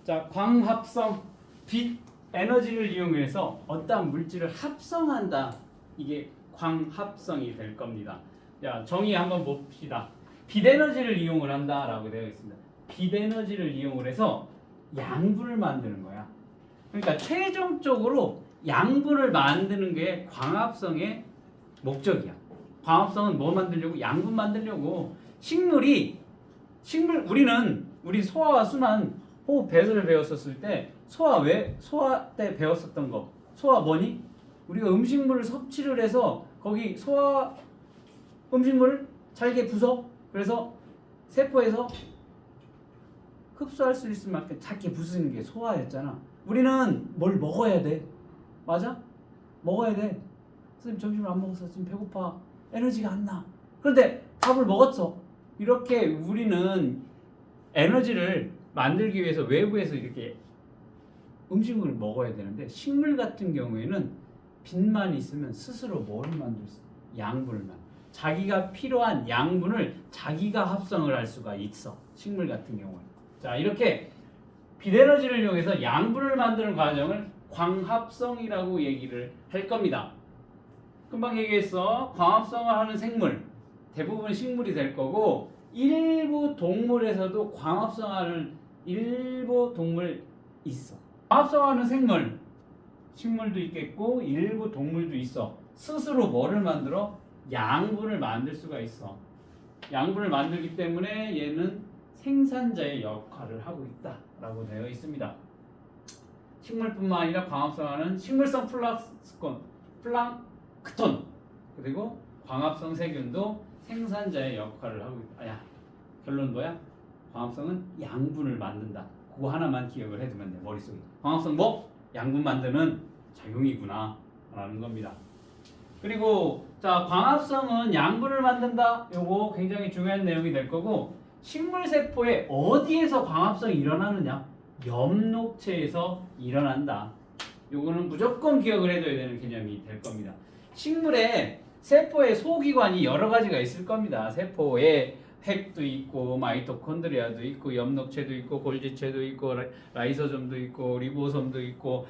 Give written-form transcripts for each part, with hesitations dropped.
자, 광합성, 빛 에너지를 이용해서 어떠한 물질을 합성한다. 이게 광합성이 될 겁니다. 자, 정의 한번 봅시다. 빛 에너지를 이용을 한다라고 되어 있습니다. 빛 에너지를 이용을 해서 양분을 만드는 거야. 그러니까 최종적으로 양분을 만드는 게 광합성의 목적이야. 광합성은 뭐 만들려고? 양분 만들려고. 우리 소화와 순환, 호흡 배설을 배웠었을 때 소화 때 배웠었던 거. 소화 뭐니? 우리가 음식물을 섭취를 해서 거기 소화 음식물을 잘게 부숴. 그래서 세포에서 흡수할 수 있을 만큼 작게 부수는 게 소화였잖아. 우리는 뭘 먹어야 돼. 맞아? 먹어야 돼. 선생님 점심을 안 먹었어. 지금 배고파. 에너지가 안 나. 그런데 밥을 먹었어. 이렇게 우리는 에너지를 만들기 위해서 외부에서 이렇게 음식을 먹어야 되는데, 식물 같은 경우에는 빛만 있으면 스스로 뭐를 만들 수 있어? 양분을 만들. 자기가 필요한 양분을 자기가 합성을 할 수가 있어. 식물 같은 경우는. 자, 이렇게 빛 에너지를 이용해서 양분을 만드는 과정을 광합성이라고 얘기를 할 겁니다. 금방 얘기했어. 광합성을 하는 생물 대부분 식물이 될 거고, 일부 동물에서도 광합성하는 일부 동물 있어. 광합성하는 생물, 식물도 있겠고 일부 동물도 있어. 스스로 뭐를 만들어? 양분을 만들 수가 있어. 양분을 만들기 때문에 얘는 생산자의 역할을 하고 있다라고 되어 있습니다. 식물뿐만 아니라 광합성하는 식물성 플랑크톤 그리고 광합성 세균도 생산자의 역할을 하고 있다. 야, 결론 뭐야? 광합성은 양분을 만든다. 그거 하나만 기억을 해두면 돼. 머릿속에. 광합성 뭐? 양분 만드는 작용이구나 라는 겁니다. 그리고 자, 광합성은 양분을 만든다. 요거 굉장히 중요한 내용이 될 거고, 식물 세포에 어디에서 광합성이 일어나느냐? 엽록체에서 일어난다. 요거는 무조건 기억을 해둬야 되는 개념이 될 겁니다. 식물의 세포의 소기관이 여러 가지가 있을 겁니다. 세포에 핵도 있고 마이토콘드리아도 있고 엽록체도 있고 골지체도 있고 라이소솜도 있고 리보솜도 있고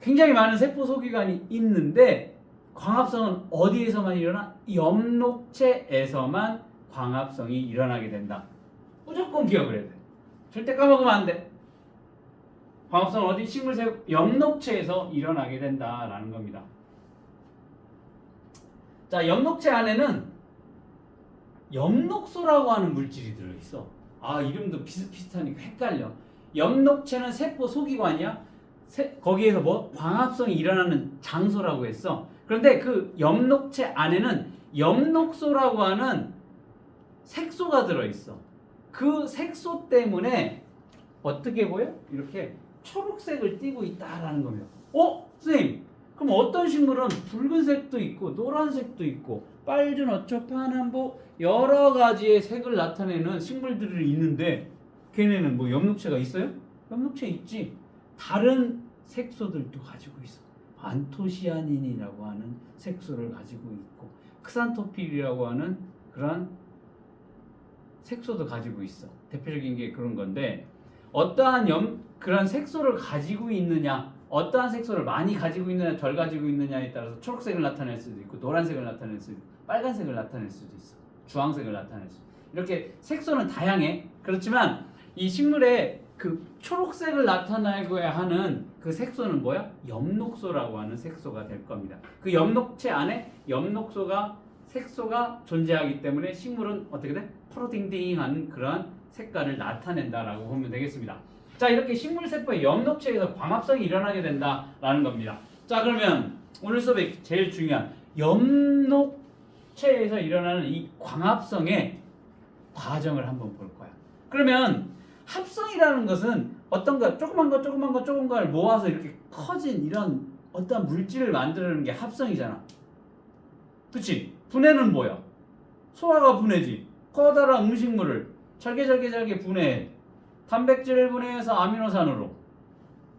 굉장히 많은 세포 소기관이 있는데, 광합성은 어디에서만 일어나? 엽록체에서만 광합성이 일어나게 된다. 무조건 기억을 해야 돼. 절대 까먹으면 안 돼. 광합성은 어디? 식물 세포 엽록체에서 일어나게 된다라는 겁니다. 자, 엽록체 안에는 엽록소라고 하는 물질이 들어있어. 아, 이름도 비슷비슷하니까 헷갈려. 엽록체는 세포 소기관이야. 거기에서 뭐? 광합성이 일어나는 장소라고 했어. 그런데 그 엽록체 안에는 엽록소라고 하는 색소가 들어있어. 그 색소 때문에 어떻게 보여? 이렇게 초록색을 띠고 있다라는 겁니다. 선생님, 그럼 어떤 식물은 붉은색도 있고 노란색도 있고 빨준, 어초, 파남보 여러 가지의 색을 나타내는 식물들이 있는데, 걔네는 뭐 엽록체가 있어요? 엽록체 있지. 다른 색소들도 가지고 있어. 안토시아닌이라고 하는 색소를 가지고 있고, 크산토필이라고 하는 그런 색소도 가지고 있어. 대표적인 게 그런 건데, 어떠한 그런 색소를 가지고 있느냐, 어떠한 색소를 많이 가지고 있느냐 덜 가지고 있느냐에 따라서 초록색을 나타낼 수도 있고 노란색을 나타낼 수도 있고 빨간색을 나타낼 수도 있어. 주황색을 나타낼 수도 있고. 이렇게 색소는 다양해. 그렇지만 이 식물의 그 초록색을 나타내고야 하는 그 색소는 뭐야? 엽록소라고 하는 색소가 될 겁니다. 그 엽록체 안에 색소가 존재하기 때문에 식물은 어떻게 돼? 푸르딩딩한 그런 색깔을 나타낸다라고 보면 되겠습니다. 자, 이렇게 식물 세포의 엽록체에서 광합성이 일어나게 된다라는 겁니다. 자, 그러면 오늘 수업에 제일 중요한 엽록체에서 일어나는 이 광합성의 과정을 한번 볼 거야. 그러면 합성이라는 것은 어떤 거 조그만 걸 모아서 이렇게 커진 이런 어떤 물질을 만드는 게 합성이잖아. 그치? 분해는 뭐야? 소화가 분해지. 커다란 음식물을 잘게 분해해. 단백질을 분해해서 아미노산으로,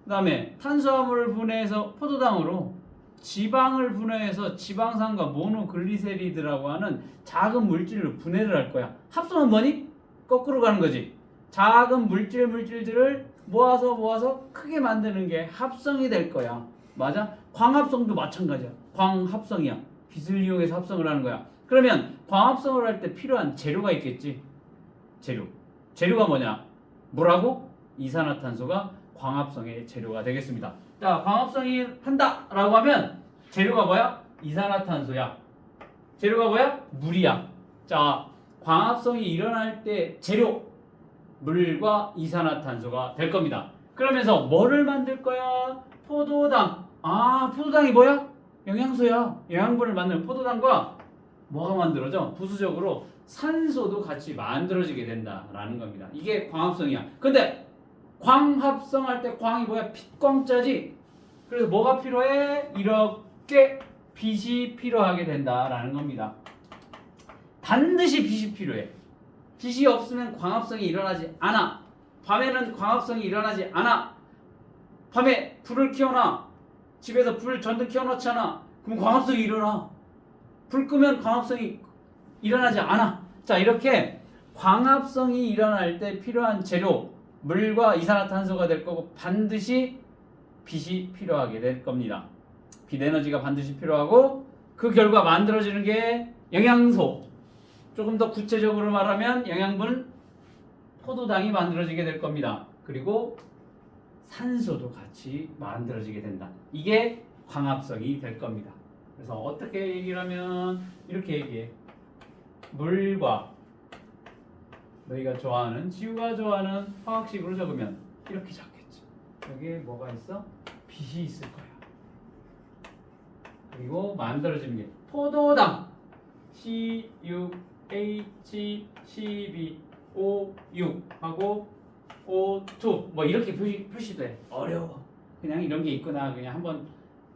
그 다음에 탄수화물을 분해해서 포도당으로, 지방을 분해해서 지방산과 모노글리세리드라고 하는 작은 물질로 분해를 할 거야. 합성은 뭐니? 거꾸로 가는 거지. 작은 물질들을 모아서 크게 만드는 게 합성이 될 거야. 맞아? 광합성도 마찬가지야. 광합성이야. 빛을 이용해서 합성을 하는 거야. 그러면 광합성을 할 때 필요한 재료가 있겠지. 재료가 뭐냐? 뭐라고? 이산화탄소가 광합성의 재료가 되겠습니다. 자, 광합성이 한다라고 하면 재료가 뭐야? 이산화탄소야. 재료가 뭐야? 물이야. 자, 광합성이 일어날 때 재료 물과 이산화탄소가 될 겁니다. 그러면서 뭐를 만들 거야? 포도당. 아, 포도당이 뭐야? 영양소야. 영양분을 만드는 포도당과 뭐가 만들어져? 부수적으로 산소도 같이 만들어지게 된다라는 겁니다. 이게 광합성이야. 근데 광합성 할 때 광이 뭐야? 빛광자지. 그래서 뭐가 필요해? 이렇게 빛이 필요하게 된다라는 겁니다. 반드시 빛이 필요해. 빛이 없으면 광합성이 일어나지 않아. 밤에는 광합성이 일어나지 않아. 밤에 불을 켜놔. 집에서 불 전등 켜놓잖아. 그럼 광합성이 일어나. 불 끄면 광합성이 일어나지 않아. 자, 이렇게 광합성이 일어날 때 필요한 재료 물과 이산화탄소가 될 거고 반드시 빛이 필요하게 될 겁니다. 빛 에너지가 반드시 필요하고 그 결과 만들어지는 게 영양소. 조금 더 구체적으로 말하면 영양분 포도당이 만들어지게 될 겁니다. 그리고 산소도 같이 만들어지게 된다. 이게 광합성이 될 겁니다. 그래서 어떻게 얘기를 하면 이렇게 얘기해. 물과 너희가 좋아하는 지우가 좋아하는 화학식으로 적으면 이렇게 적겠지. 여기에 뭐가 있어? 빛이 있을 거야. 그리고 만들어지는 게 포도당 CuH12O6 하고 O2 뭐 이렇게 표시돼. 어려워. 그냥 이런 게 있구나. 그냥 한번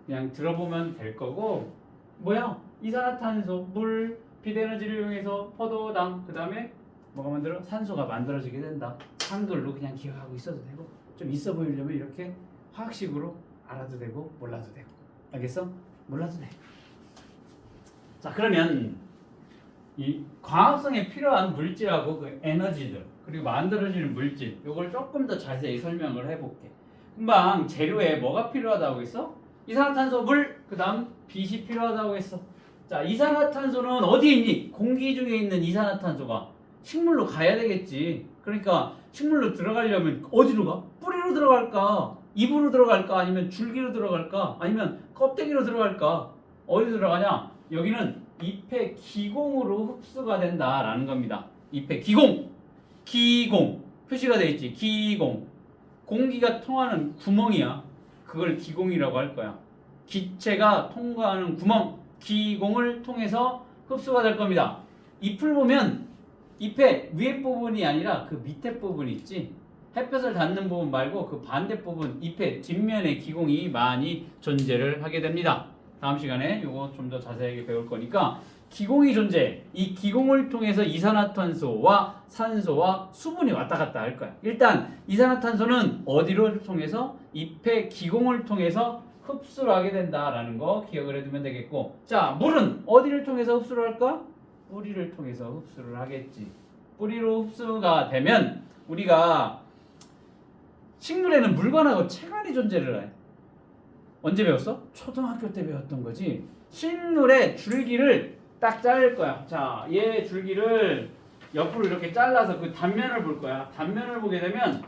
그냥 들어보면 될 거고 뭐야? 이산화탄소, 물, 빛 에너지를 이용해서 포도당 그 다음에 뭐가 만들어? 산소가 만들어지게 된다. 한글로 그냥 기억하고 있어도 되고 좀 있어 보이려면 이렇게 화학식으로 알아도 되고 몰라도 되고 알겠어? 몰라도 돼. 자, 그러면 이 광합성에 필요한 물질하고 그 에너지들 그리고 만들어지는 물질 요걸 조금 더 자세히 설명을 해볼게. 금방 재료에 뭐가 필요하다고 했어? 이산화탄소, 물, 그 다음 빛이 필요하다고 했어. 자, 이산화탄소는 어디에 있니? 공기 중에 있는 이산화탄소가 식물로 가야 되겠지. 그러니까 식물로 들어가려면 어디로 가? 뿌리로 들어갈까? 입으로 들어갈까? 아니면 줄기로 들어갈까? 아니면 껍데기로 들어갈까? 어디로 들어가냐? 여기는 잎의 기공으로 흡수가 된다라는 겁니다. 잎의 기공! 표시가 되어 있지. 기공. 공기가 통하는 구멍이야. 그걸 기공이라고 할 거야. 기체가 통과하는 구멍, 기공을 통해서 흡수가 될 겁니다. 잎을 보면 잎의 위에 부분이 아니라 그 밑에 부분 있지. 햇볕을 닿는 부분 말고 그 반대 부분 잎의 뒷면에 기공이 많이 존재를 하게 됩니다. 다음 시간에 이거 좀 더 자세하게 배울 거니까 기공이 존재해. 이 기공을 통해서 이산화탄소와 산소와 수분이 왔다 갔다 할 거야. 일단 이산화탄소는 어디를 통해서? 잎의 기공을 통해서 흡수를 하게 된다라는 거 기억을 해두면 되겠고, 자, 물은 어디를 통해서 흡수를 할까? 뿌리를 통해서 흡수를 하겠지. 뿌리로 흡수가 되면 우리가 식물에는 물관하고 체관이 존재를 해. 언제 배웠어? 초등학교 때 배웠던 거지. 식물의 줄기를 딱 자를 거야. 자, 얘 줄기를 옆으로 이렇게 잘라서 그 단면을 볼 거야. 단면을 보게 되면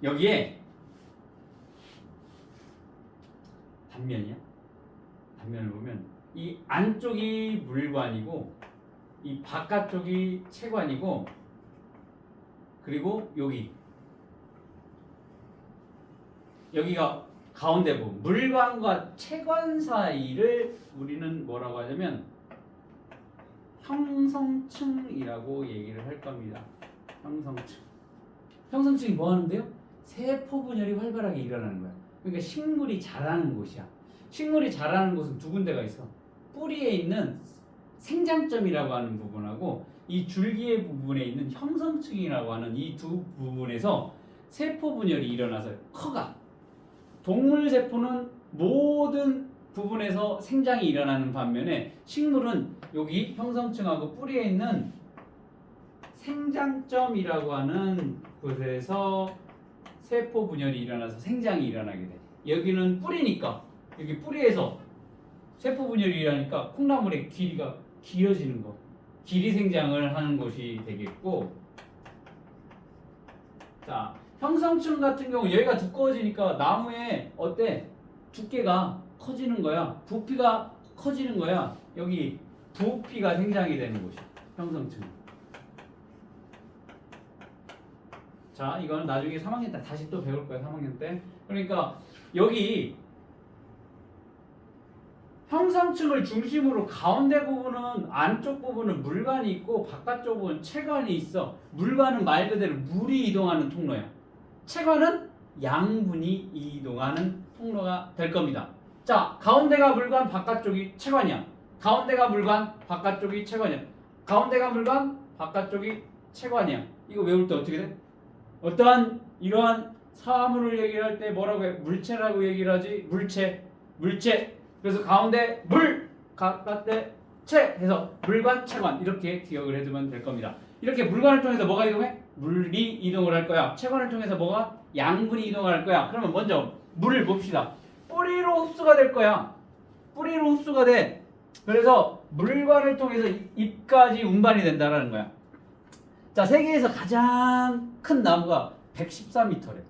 여기에 단면이야. 단면을 보면 이 안쪽이 물관이고 이 바깥쪽이 체관이고 그리고 여기가 가운데 부분 물관과 체관 사이를 우리는 뭐라고 하냐면 형성층이라고 얘기를 할 겁니다. 형성층이 뭐 하는데요? 세포 분열이 활발하게 일어나는 거야. 그러니까 식물이 자라는 곳이야. 식물이 자라는 곳은 두 군데가 있어. 뿌리에 있는 생장점이라고 하는 부분하고 이 줄기의 부분에 있는 형성층이라고 하는 이 두 부분에서 세포 분열이 일어나서 커가. 동물 세포는 모든 부분에서 생장이 일어나는 반면에 식물은 여기 형성층하고 뿌리에 있는 생장점이라고 하는 곳에서 세포 분열이 일어나서 생장이 일어나게 돼. 여기는 뿌리니까 여기 뿌리에서 세포 분열이 일어나니까 콩나물의 길이가 길어지는 거. 길이 생장을 하는 곳이 되겠고, 자 형성층 같은 경우 여기가 두꺼워지니까 나무에 어때? 두께가 커지는 거야. 부피가 커지는 거야. 여기 부피가 생장이 되는 곳이 형성층. 자 이건 나중에 3학년 때 다시 또 배울 거야. 3학년 때. 그러니까 여기 형성층을 중심으로 가운데 부분은 안쪽 부분은 물관이 있고 바깥쪽 부분은 체관이 있어. 물관은 말 그대로 물이 이동하는 통로야. 체관은 양분이 이동하는 통로가 될 겁니다. 자 가운데가 물관 바깥쪽이 체관이야. 가운데가 물관 바깥쪽이 체관이야. 가운데가 물관 바깥쪽이 체관이야. 이거 외울 때 어떻게 돼? 어떠한 이러한 사물을 얘기할 때 뭐라고 해? 물체라고 얘기를 하지. 물체. 그래서 가운데 물, 바깥에 체 해서 물관, 체관 이렇게 기억을 해두면 될 겁니다. 이렇게 물관을 통해서 뭐가 이동해? 물이 이동을 할 거야. 체관을 통해서 뭐가? 양분이 이동을 할 거야. 그러면 먼저 물을 봅시다. 뿌리로 흡수가 될 거야. 뿌리로 흡수가 돼. 그래서 물관을 통해서 잎까지 운반이 된다라는 거야. 자, 세계에서 가장 큰 나무가 114m래.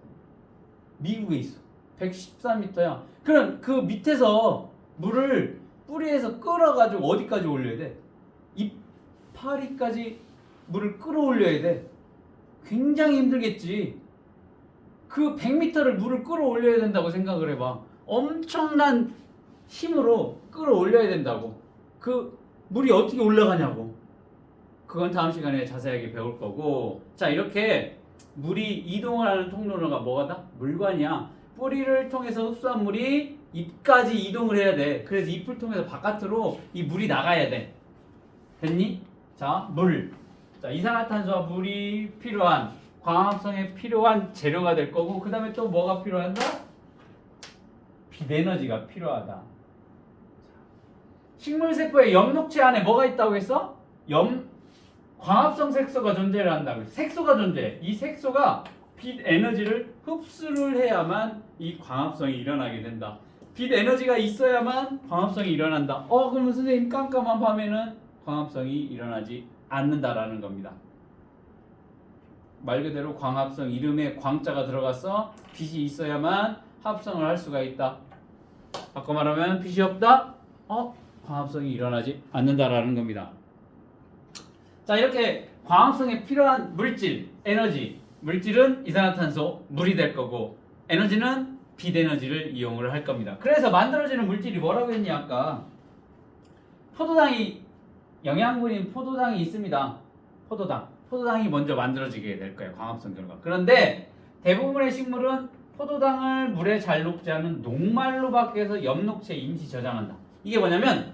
미국에 있어. 114m야. 그럼 그 밑에서 물을 뿌리에서 끌어가지고 어디까지 올려야 돼? 잎파리까지 물을 끌어올려야 돼. 굉장히 힘들겠지. 그 100m를 물을 끌어올려야 된다고 생각을 해봐. 엄청난 힘으로 끌어올려야 된다고. 그 물이 어떻게 올라가냐고. 그건 다음 시간에 자세하게 배울 거고. 자, 이렇게 물이 이동을 하는 통로가 뭐가다? 물관이야. 뿌리를 통해서 흡수한 물이 잎까지 이동을 해야 돼. 그래서 잎을 통해서 바깥으로 이 물이 나가야 돼. 됐니? 자, 물. 자, 이산화탄소와 물이 필요한, 광합성에 필요한 재료가 될 거고, 그 다음에 또 뭐가 필요하다? 빛에너지가 필요하다. 식물세포의 엽록체 안에 뭐가 있다고 했어? 광합성 색소가 존재를 한다고 했어. 색소가 존재해. 이 색소가 빛 에너지를 흡수를 해야만 이 광합성이 일어나게 된다. 빛 에너지가 있어야만 광합성이 일어난다. 그러면 선생님 깜깜한 밤에는 광합성이 일어나지 않는다라는 겁니다. 말 그대로 광합성 이름에 광자가 들어가서 빛이 있어야만 합성을 할 수가 있다. 바꿔 말하면 빛이 없다? 광합성이 일어나지 않는다라는 겁니다. 자, 이렇게 광합성에 필요한 물질, 에너지. 물질은 이산화탄소, 물이 될 거고, 에너지는 빛 에너지를 이용을 할 겁니다. 그래서 만들어지는 물질이 뭐라고 했니 아까? 포도당이, 영양분인 포도당이 있습니다. 포도당이 먼저 만들어지게 될 거예요. 광합성 결과. 그런데 대부분의 식물은 포도당을 물에 잘 녹지 않은 녹말로 밖에서 엽록체에 임시 저장한다. 이게 뭐냐면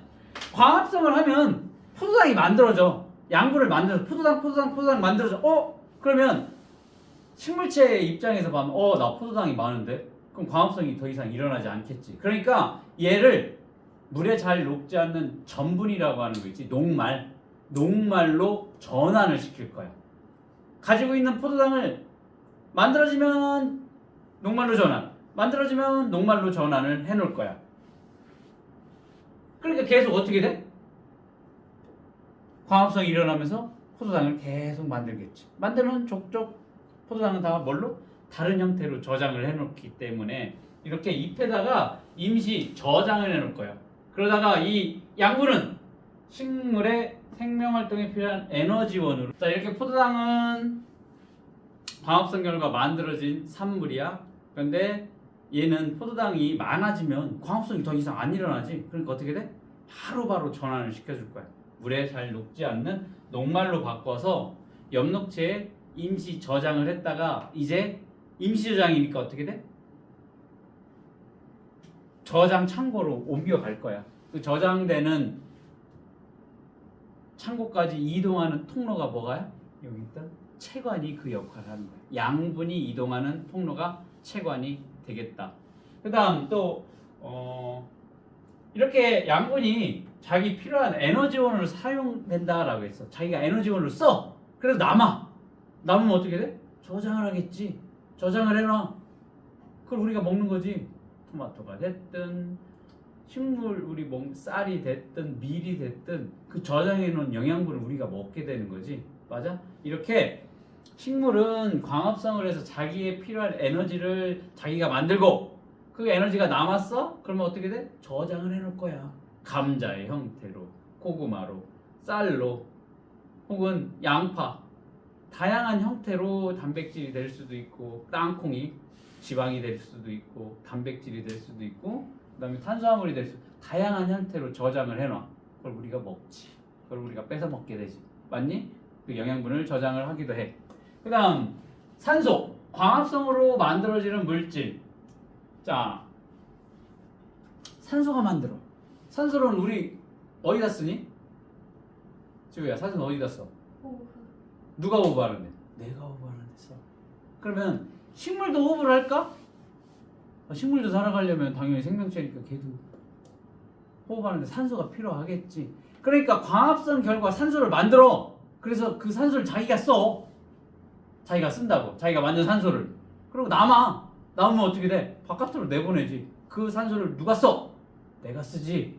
광합성을 하면 포도당이 만들어져. 양분을 만들어서 포도당 만들어져. 그러면 식물체 입장에서 보면 나 포도당이 많은데? 그럼 광합성이 더 이상 일어나지 않겠지. 그러니까 얘를 물에 잘 녹지 않는 전분이라고 하는 거 있지. 녹말로 전환을 시킬 거야. 가지고 있는 포도당을 만들어지면 녹말로 전환, 만들어지면 녹말로 전환을 해놓을 거야. 그러니까 계속 어떻게 돼? 광합성이 일어나면서 포도당을 계속 만들겠지. 만들면 족족 포도당은 다 뭘로? 다른 형태로 저장을 해놓기 때문에 이렇게 잎에다가 임시 저장을 해놓을 거야. 그러다가 이 양분은 식물의 생명활동에 필요한 에너지원으로. 자, 이렇게 포도당은 광합성 결과 만들어진 산물이야. 그런데 얘는 포도당이 많아지면 광합성이 더 이상 안 일어나지. 그러니까 어떻게 돼? 바로바로 전환을 시켜줄 거야. 물에 잘 녹지 않는 녹말로 바꿔서 엽록체에 임시 저장을 했다가 이제 임시 저장이니까 어떻게 돼? 저장 창고로 옮겨갈 거야. 그 저장되는 창고까지 이동하는 통로가 뭐가요? 여기 있던 체관이 그 역할을 하는 거야. 양분이 이동하는 통로가 체관이 되겠다. 그 다음 또 이렇게 양분이 자기 필요한 에너지원으로 사용된다라고 했어. 자기가 에너지원으로 써. 그래서 남으면 어떻게 돼? 저장을 하겠지. 저장을 해놔. 그걸 우리가 먹는 거지. 토마토가 됐든 식물 우리 먹는 쌀이 됐든 밀이 됐든 그 저장해 놓은 영양분을 우리가 먹게 되는 거지. 맞아? 이렇게 식물은 광합성을 해서 자기의 필요한 에너지를 자기가 만들고 그 에너지가 남았어? 그러면 어떻게 돼? 저장을 해놓을 거야. 감자의 형태로, 고구마로, 쌀로, 혹은 양파, 다양한 형태로 단백질이 될 수도 있고, 땅콩이 지방이 될 수도 있고, 단백질이 될 수도 있고, 그 다음에 탄수화물이 될 수도 있고, 다양한 형태로 저장을 해놔. 그걸 우리가 먹지. 그걸 우리가 뺏어 먹게 되지. 맞니? 그 영양분을 저장을 하기도 해. 그 다음 산소, 광합성으로 만들어지는 물질. 자, 산소가 만들어. 산소는 우리 어디다 쓰니? 지우야, 산소는 어디다 써? 호흡. 누가 호흡하는데? 내가 호흡하는데 써. 그러면 식물도 호흡을 할까? 식물도 살아가려면 당연히 생명체니까 걔도 호흡하는데 산소가 필요하겠지. 그러니까 광합성 결과 산소를 만들어. 그래서 그 산소를 자기가 써. 자기가 쓴다고. 자기가 만든 산소를. 그리고 남으면 어떻게 돼? 바깥으로 내보내지. 그 산소를 누가 써? 내가 쓰지.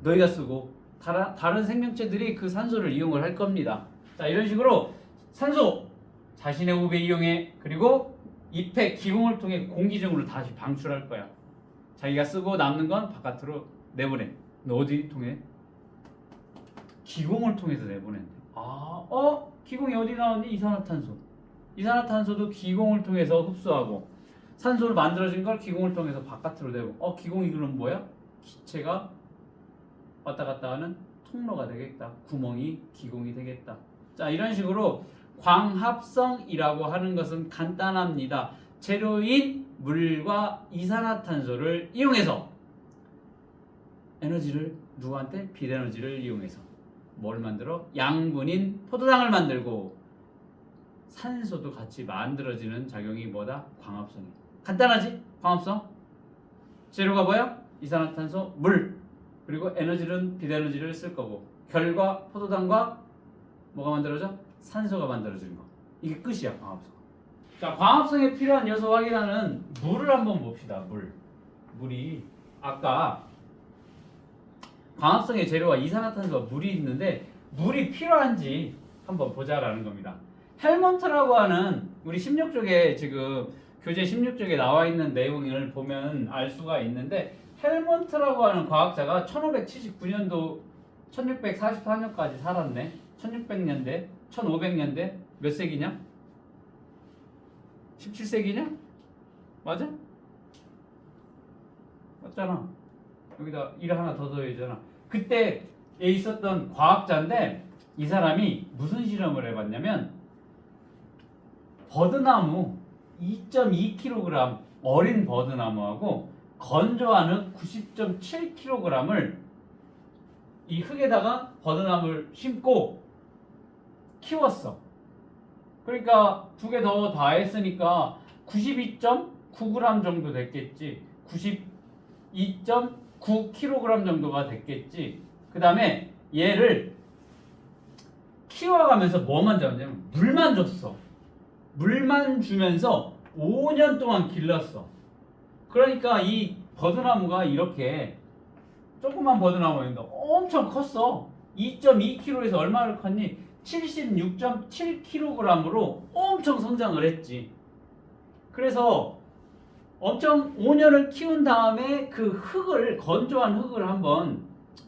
너희가 쓰고 다른 생명체들이 그 산소를 이용을 할 겁니다. 자, 이런 식으로 산소 자신의 호흡에 이용해. 그리고 잎의 기공을 통해 공기 중으로 다시 방출할 거야. 자기가 쓰고 남는 건 바깥으로 내보내. 너 어디 통해? 기공을 통해서 내보낸대. 기공이 어디 나왔니? 이산화탄소. 이산화탄소도 기공을 통해서 흡수하고 산소를 만들어진 걸 기공을 통해서 바깥으로 내고. 기공이 그럼 뭐야? 기체가 왔다 갔다 하는 통로가 되겠다. 구멍이 기공이 되겠다. 자, 이런 식으로 광합성이라고 하는 것은 간단합니다. 재료인 물과 이산화탄소를 이용해서 에너지를 누구한테? 빛에너지를 이용해서 뭘 만들어? 양분인 포도당을 만들고 산소도 같이 만들어지는 작용이 뭐다? 광합성이다. 간단하지? 광합성. 재료가 뭐야? 이산화탄소, 물. 그리고 에너지는 빛에너지를 쓸 거고 결과 포도당과 뭐가 만들어져? 산소가 만들어지는 거. 이게 끝이야, 광합성. 자, 광합성에 필요한 요소 확인하는 물을 한번 봅시다. 물이 아까 광합성의 재료와 이산화탄소와 물이 있는데 물이 필요한지 한번 보자라는 겁니다. 헬몬트라고 하는 우리 16쪽에 지금 교재 16쪽에 나와 있는 내용을 보면 알 수가 있는데 헬몬트라고 하는 과학자가 1579년도 1644년까지 살았네. 1600년대, 1500년대 몇 세기냐? 17세기냐? 맞아? 맞잖아. 여기다 일 하나 더 더해야잖아. 그때에 있었던 과학자인데 이 사람이 무슨 실험을 해봤냐면 버드나무 2.2kg 어린 버드나무하고 건조한 흙 90.7kg을 이 흙에다가 버드나무를 심고 키웠어. 그러니까 두 개 더 더했으니까 92.9g 정도 됐겠지. 92.9kg 정도가 됐겠지. 그 다음에 얘를 키워가면서 뭐만 줬냐면 물만 줬어. 물만 주면서 5년 동안 길렀어. 그러니까 이 버드나무가 이렇게 조그만 버드나무였는데 엄청 컸어. 2.2kg에서 얼마를 컸니? 76.7kg으로 엄청 성장을 했지. 그래서 엄청 5년을 키운 다음에 그 흙을 건조한 흙을 한번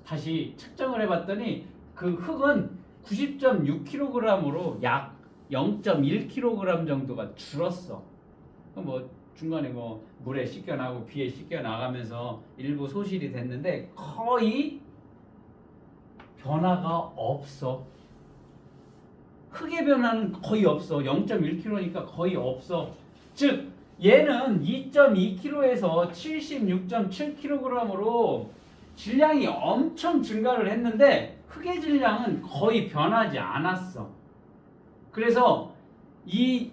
다시 측정을 해봤더니 그 흙은 90.6kg으로 약 0.1kg 정도가 줄었어. 뭐 중간에 뭐 물에 씻겨나고 비에 씻겨나가면서 일부 소실이 됐는데 거의 변화가 없어. 흙의 변화는 거의 없어. 0.1kg니까 거의 없어. 즉 얘는 2.2kg에서 76.7kg으로 질량이 엄청 증가를 했는데 흙의 질량은 거의 변하지 않았어. 그래서 이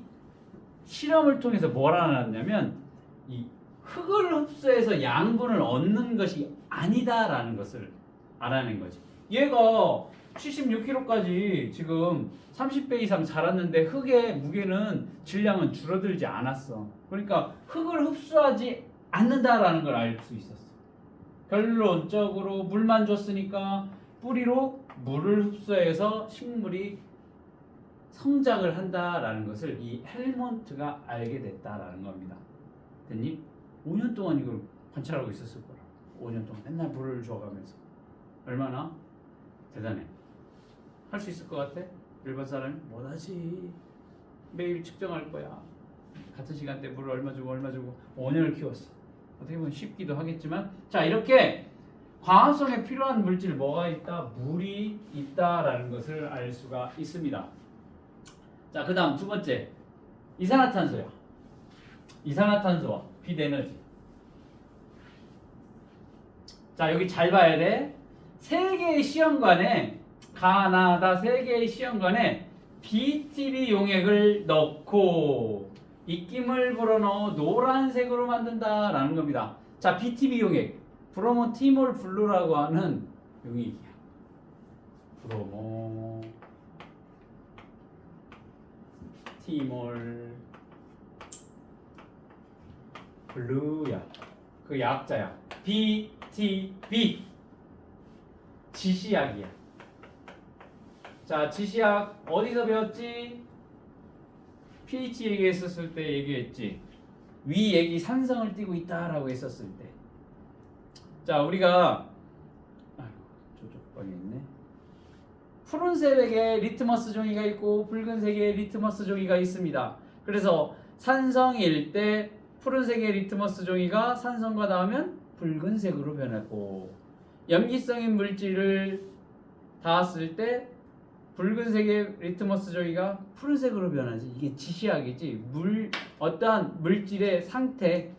실험을 통해서 뭘 알았냐면 이 흙을 흡수해서 양분을 얻는 것이 아니다라는 것을 알아낸 거지. 얘가 76kg까지 지금 30배 이상 자랐는데 흙의 무게는 질량은 줄어들지 않았어. 그러니까 흙을 흡수하지 않는다라는 걸 알 수 있었어. 결론적으로 물만 줬으니까 뿌리로 물을 흡수해서 식물이 성장을 한다라는 것을 이 헬몬트가 알게 됐다라는 겁니다. 됐니? 5년 동안 이걸 관찰하고 있었을 거라. 5년 동안 맨날 물을 줘가면서. 얼마나 대단해. 할 수 있을 것 같아? 일반 사람이 못하지. 매일 측정할 거야. 같은 시간대 물을 얼마 주고 5년을 키웠어. 어떻게 보면 쉽기도 하겠지만, 자, 이렇게 광합성에 필요한 물질 뭐가 있다? 물이 있다라는 것을 알 수가 있습니다. 자, 그 다음 두 번째, 이산화탄소야. 이산화탄소와 빛 에너지. 자, 여기 잘 봐야 돼. 세 개의 시험관에, 가나다 세 개의 시험관에 BTB 용액을 넣고 입김을 불어넣어 노란색으로 만든다라는 겁니다. 자, BTB 용액, 브로모티몰 블루라고 하는 용액이야. 브로모티몰 블루야. 그 약자야. BTB. 지시약이야. 자, 지시약 어디서 배웠지? pH 얘기했었을 때 얘기했지. 위액이 산성을 띠고 있다라고 했었을 때. 자, 우리가 저쪽 방에 있네. 푸른색의 리트머스 종이가 있고 붉은색의 리트머스 종이가 있습니다. 그래서 산성일 때 푸른색의 리트머스 종이가 산성과 닿으면 붉은색으로 변하고, 염기성인 물질을 닿았을 때 붉은색의 리트머스 종이가 푸른색으로 변하지. 이게 지시약이지. 어떠한 물질의 상태,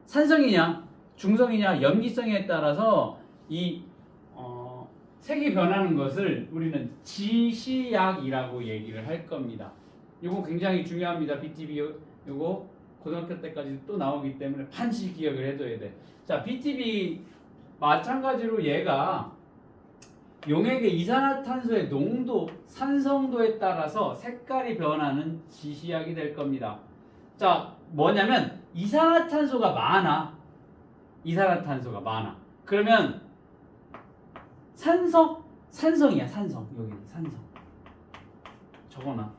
산성이냐 중성이냐 염기성에 따라서 이 색이 변하는 것을 우리는 지시약이라고 얘기를 할 겁니다. 이거 굉장히 중요합니다. BTB 이거 고등학교 때까지 또 나오기 때문에 반드시 기억을 해둬야 돼. 자, BTB 마찬가지로 얘가 용액의 이산화탄소의 농도, 산성도에 따라서 색깔이 변하는 지시약이 될 겁니다. 자, 뭐냐면 이산화탄소가 많아. 이산화탄소가 많아. 그러면 산성이야. 산성. 여기는 산성. 적어놔.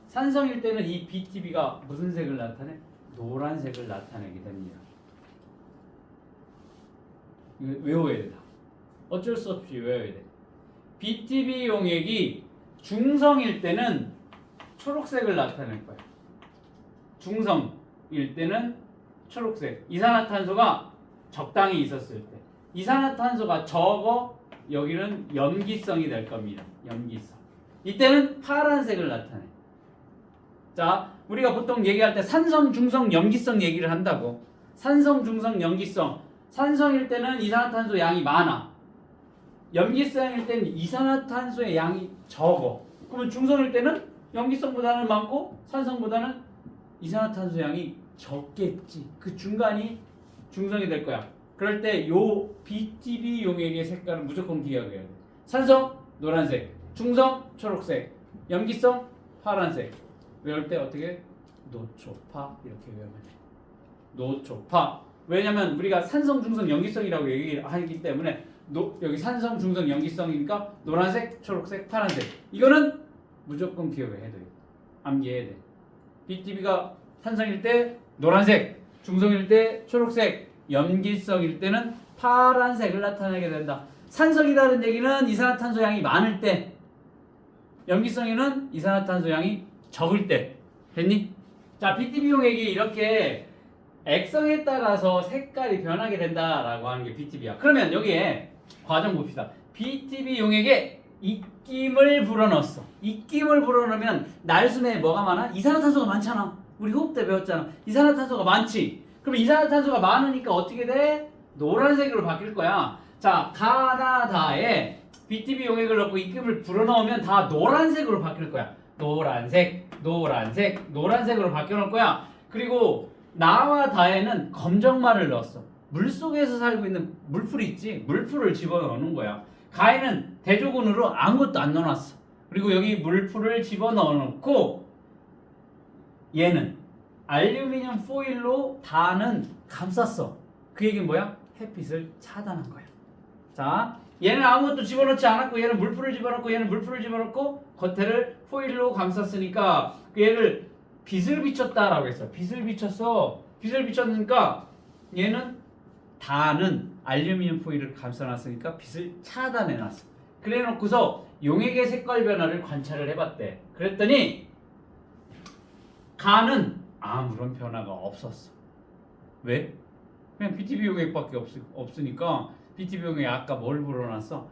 산성일 때는 이 BTB가 무슨 색을 나타내? 노란색을 나타내게 됩니다. 이거 외워야 돼. 어쩔 수 없이 외워야 돼. BTB 용액이 중성일 때는 초록색을 나타낼 거야. 중성일 때는 초록색. 이산화탄소가 적당히 있었을 때. 이산화탄소가 적어, 여기는 염기성이 될 겁니다. 염기성. 이때는 파란색을 나타내. 자, 우리가 보통 얘기할 때 산성, 중성, 염기성 얘기를 한다고. 산성, 중성, 염기성. 산성일 때는 이산화탄소 양이 많아. 염기성일 때는 이산화탄소의 양이 적어. 그러면 중성일 때는 염기성보다는 많고 산성보다는 이산화탄소 양이 적겠지. 그 중간이 중성이 될 거야. 그럴 때 요 BTB 용액의 색깔은 무조건 기억해야 돼. 산성 노란색, 중성 초록색, 염기성 파란색. 외울 때 어떻게? 노초파 이렇게 외우면 돼. 노초파. 왜냐면 우리가 산성, 중성, 염기성이라고 얘기하기 때문에 여기 산성, 중성, 염기성이니까 노란색, 초록색, 파란색. 이거는 무조건 기억을 해야 돼. 암기해야 돼. BTB가 산성일 때 노란색, 중성일 때 초록색, 염기성일 때는 파란색을 나타내게 된다. 산성이라는 얘기는 이산화탄소 양이 많을 때, 염기성에는 이산화탄소 양이 적을 때. 됐니? 자, BTB 용액이 이렇게 액성에 따라서 색깔이 변하게 된다라고 하는 게 BTB야. 그러면 여기에 과정 봅시다. BTB 용액에 입김을 불어넣었어. 입김을 불어넣으면 날숨에 뭐가 많아? 이산화탄소가 많잖아. 우리 호흡 때 배웠잖아. 이산화탄소가 많지. 그럼 이산화탄소가 많으니까 어떻게 돼? 노란색으로 바뀔 거야. 자, 가나다에 BTB 용액을 넣고 입김을 불어넣으면 다 노란색으로 바뀔 거야. 노란색으로 바뀌어놓을 거야. 그리고 나와 다에는 검정말을 넣었어. 물속에서 살고 있는 물풀이 있지? 물풀을 집어넣는 거야. 가에는 대조군으로 아무것도 안 넣어놨어. 그리고 여기 물풀을 집어넣어놓고 얘는 알루미늄 포일로 다는 감쌌어. 그 얘기는 뭐야? 햇빛을 차단한 거야. 자, 얘는 아무것도 집어넣지 않았고 얘는 물풀을 집어넣고 얘는 물풀을 집어넣고 겉에를 포일로 감쌌으니까 얘를 빛을 비췄다라고 했어. 빛을 비쳤어. 빛을 비쳤으니까 얘는 다는 알루미늄 포일을 감싸놨으니까 빛을 차단해놨어. 그래놓고서 용액의 색깔 변화를 관찰을 해봤대. 그랬더니 가는 아무런 변화가 없었어. 왜? 그냥 BTB 용액밖에 없으니까 BTB 용액에 아까 뭘 불어놨어?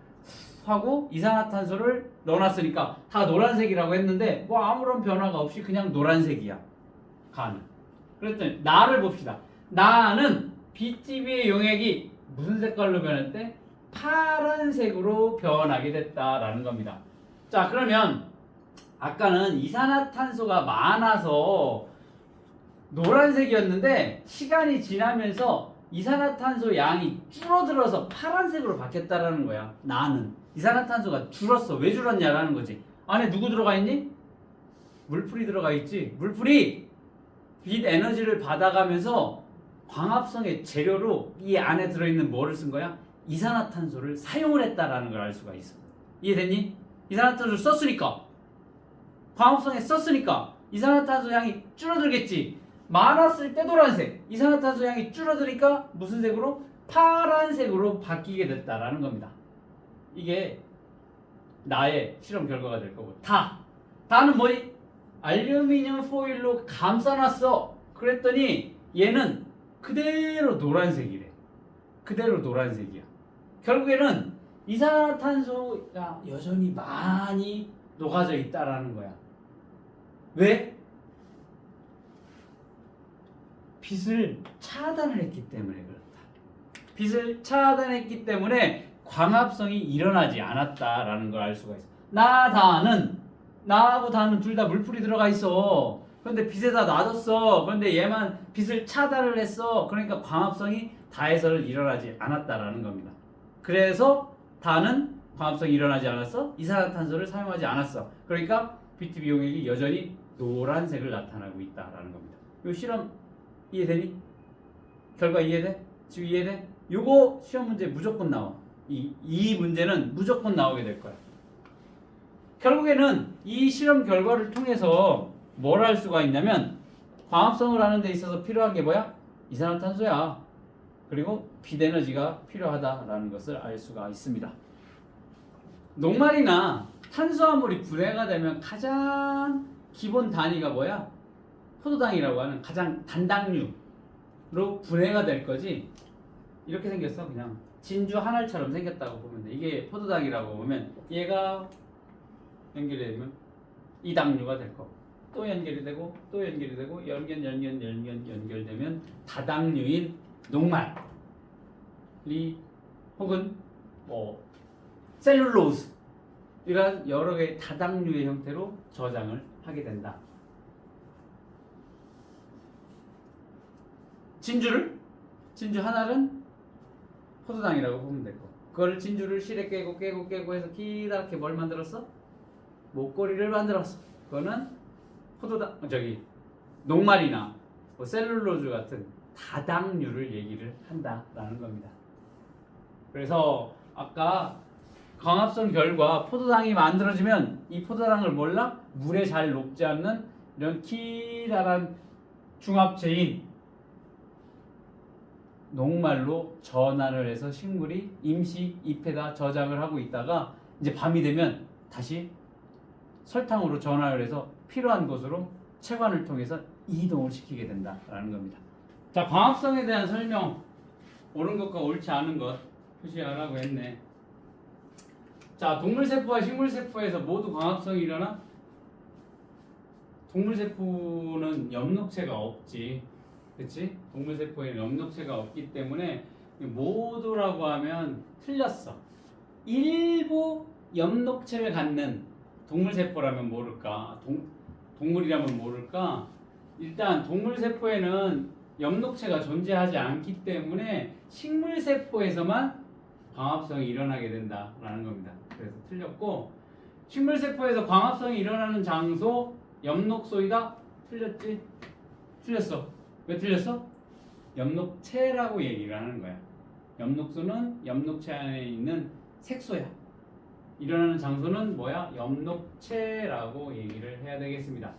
하고 이산화탄소를 넣어놨으니까 다 노란색이라고 했는데 뭐 아무런 변화가 없이 그냥 노란색이야. 가는. 그랬더니 나를 봅시다. 나는 BTB의 용액이 무슨 색깔로 변했대? 파란색으로 변하게 됐다라는 겁니다. 자, 그러면 아까는 이산화탄소가 많아서 노란색이었는데 시간이 지나면서 이산화탄소 양이 줄어들어서 파란색으로 바뀌었다라는 거야. 나는 이산화탄소가 줄었어. 왜 줄었냐라는 거지. 안에 누구 들어가 있니? 물풀이 들어가 있지. 물풀이 빛 에너지를 받아가면서 광합성의 재료로 이 안에 들어있는 뭐를 쓴 거야? 이산화탄소를 사용을 했다라는 걸 알 수가 있어. 이해됐니? 이산화탄소를 썼으니까 광합성에 썼으니까 이산화탄소 양이 줄어들겠지. 많았을 때 노란색, 이산화탄소 양이 줄어드니까 무슨 색으로? 파란색으로 바뀌게 됐다라는 겁니다. 이게 나의 실험 결과가 될 거고. 다는 뭐니? 알루미늄 포일로 감싸놨어. 그랬더니 얘는 그대로 노란색이래. 그대로 노란색이야. 결국에는 이산화탄소가 여전히 많이 녹아져 있다라는 거야. 왜? 빛을 차단을 했기 때문에 그렇다. 빛을 차단했기 때문에 광합성이 일어나지 않았다라는 걸 알 수가 있어. 나하고 다는 둘 다 물풀이 들어가 있어. 그런데 빛에다 놔뒀어. 그런데 얘만 빛을 차단을 했어. 그러니까 광합성이 다에서는 일어나지 않았다라는 겁니다. 그래서 다는 광합성이 일어나지 않았어. 이산화탄소를 사용하지 않았어. 그러니까 BTB 용액이 여전히 노란색을 나타나고 있다라는 겁니다. 이 실험 이해되니? 결과 이해돼? 지금 이해돼? 요거 시험 문제 무조건 나와. 이 문제는 무조건 나오게 될 거야. 결국에는 이 실험 결과를 통해서 뭘 할 수가 있냐면 광합성을 하는 데 있어서 필요한 게 뭐야? 이산화탄소야. 그리고 빛 에너지가 필요하다라는 것을 알 수가 있습니다. 녹말이나 탄수화물이 분해가 되면 가장 기본 단위가 뭐야? 포도당이라고 하는 가장 단당류로 분해가 될 거지. 이렇게 생겼어. 그냥 진주 한 알처럼 생겼다고 보면 돼. 이게 포도당이라고 보면 얘가 연결이 되면 이당류가 될 거고 또 연결이 되고 또 연결이 되고 연결되면 다당류인 녹말이 혹은 뭐 셀룰로즈 이런 여러 개의 다당류의 형태로 저장을 하게 된다. 진주 한 알은 포도당이라고 보면 되고 그걸 진주를 실에 깨고 해서 기다랗게 뭘 만들었어? 목걸이를 만들었어. 그거는 녹말이나 뭐 셀룰로즈 같은 다당류를 얘기를 한다라는 겁니다. 그래서 아까 광합성 결과 포도당이 만들어지면 이 포도당을 몰라? 물에 잘 녹지 않는 이런 기다란 중합체인 녹말로 전환을 해서 식물이 임시 잎에다 저장을 하고 있다가 이제 밤이 되면 다시 설탕으로 전환을 해서 필요한 곳으로 체관을 통해서 이동을 시키게 된다라는 겁니다. 자, 광합성에 대한 설명, 옳은 것과 옳지 않은 것 표시하라고 했네. 자, 동물세포와 식물세포에서 모두 광합성이 일어나? 동물세포는 엽록체가 없지. 그치? 동물세포에는 엽록체가 없기 때문에 모두라고 하면 틀렸어. 일부 엽록체를 갖는 동물세포라면 모를까? 동물이라면 모를까? 일단 동물세포에는 엽록체가 존재하지 않기 때문에 식물세포에서만 광합성이 일어나게 된다라는 겁니다. 그래서 틀렸고 식물세포에서 광합성이 일어나는 장소 엽록소이다? 틀렸지? 틀렸어. 왜 틀렸어? 엽록체라고 얘기를 하는 거야. 엽록소는 엽록체 안에 있는 색소야. 일어나는 장소는 뭐야? 엽록체라고 얘기를 해야 되겠습니다.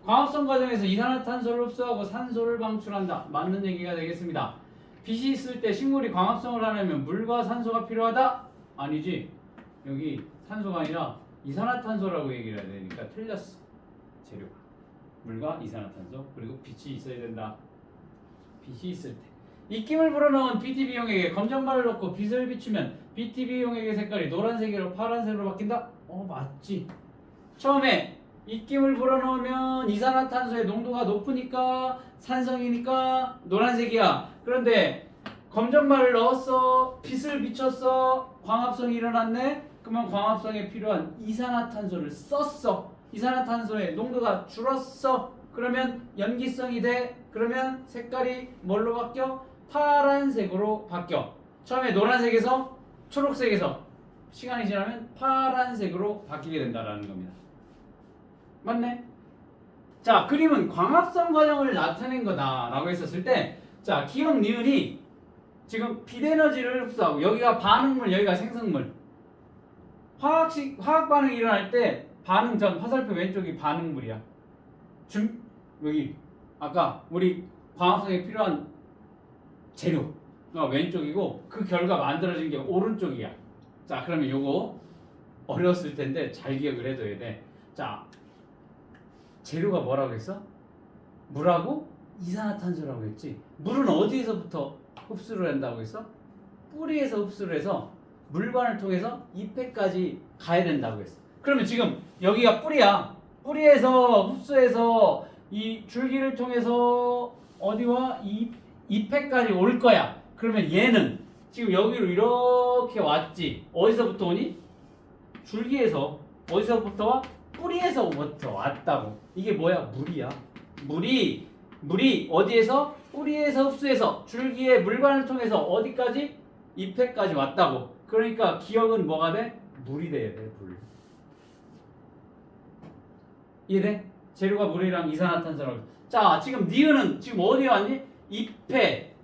광합성 과정에서 이산화탄소를 흡수하고 산소를 방출한다. 맞는 얘기가 되겠습니다. 빛이 있을 때 식물이 광합성을 하려면 물과 산소가 필요하다? 아니지. 여기 산소가 아니라 이산화탄소라고 얘기를 해야 되니까 틀렸어. 재료가. 물과 이산화탄소 그리고 빛이 있어야 된다. 빛이 있을 때. 입김을 불어넣은 BTB용액에 검정말을 넣고 빛을 비추면 BTB용액의 색깔이 노란색으로 파란색으로 바뀐다? 맞지. 처음에 입김을 불어넣으면 이산화탄소의 농도가 높으니까 산성이니까 노란색이야. 그런데 검정말을 넣었어. 빛을 비췄어. 광합성이 일어났네. 그러면 광합성에 필요한 이산화탄소를 썼어. 이산화탄소의 농도가 줄었어. 그러면 염기성이 돼. 그러면 색깔이 뭘로 바뀌어? 파란색으로 바뀌어. 처음에 노란색에서 초록색에서 시간이 지나면 파란색으로 바뀌게 된다는 겁니다. 맞네? 자, 그림은 광합성 과정을 나타낸 거다라고 했었을 때, 자, 기억 니은이 지금 빛 에너지를 흡수하고 여기가 반응물, 여기가 생성물. 화학 반응이 일어날 때 반응 전 화살표 왼쪽이 반응물이야. 여기 아까 우리 광합성에 필요한 재료가 왼쪽이고 그 결과 만들어진 게 오른쪽이야. 자, 그러면 요거 어려웠을 텐데 잘 기억을 해둬야 돼. 자, 재료가 뭐라고 했어? 물하고 이산화탄소라고 했지. 물은 어디에서부터 흡수를 한다고 했어? 뿌리에서 흡수를 해서 물관을 통해서 잎에까지 가야 된다고 했어. 그러면 지금 여기가 뿌리야. 뿌리에서 흡수해서 이 줄기를 통해서 어디와 잎에까지 올 거야. 그러면 얘는 지금 여기로 이렇게 왔지. 어디서부터 오니? 줄기에서. 어디서부터 와? 뿌리에서부터 왔다고. 이게 뭐야? 물이야. 물이 어디에서? 뿌리에서 흡수해서 줄기의 물관을 통해서 어디까지? 잎에까지 왔다고. 그러니까 기억은 뭐가 돼? 물이 돼야 돼. 물. 이해돼? 재료가 물이랑 이산화탄소라고. 자, 지금 니은은 지금 어디에 왔니? 잎에.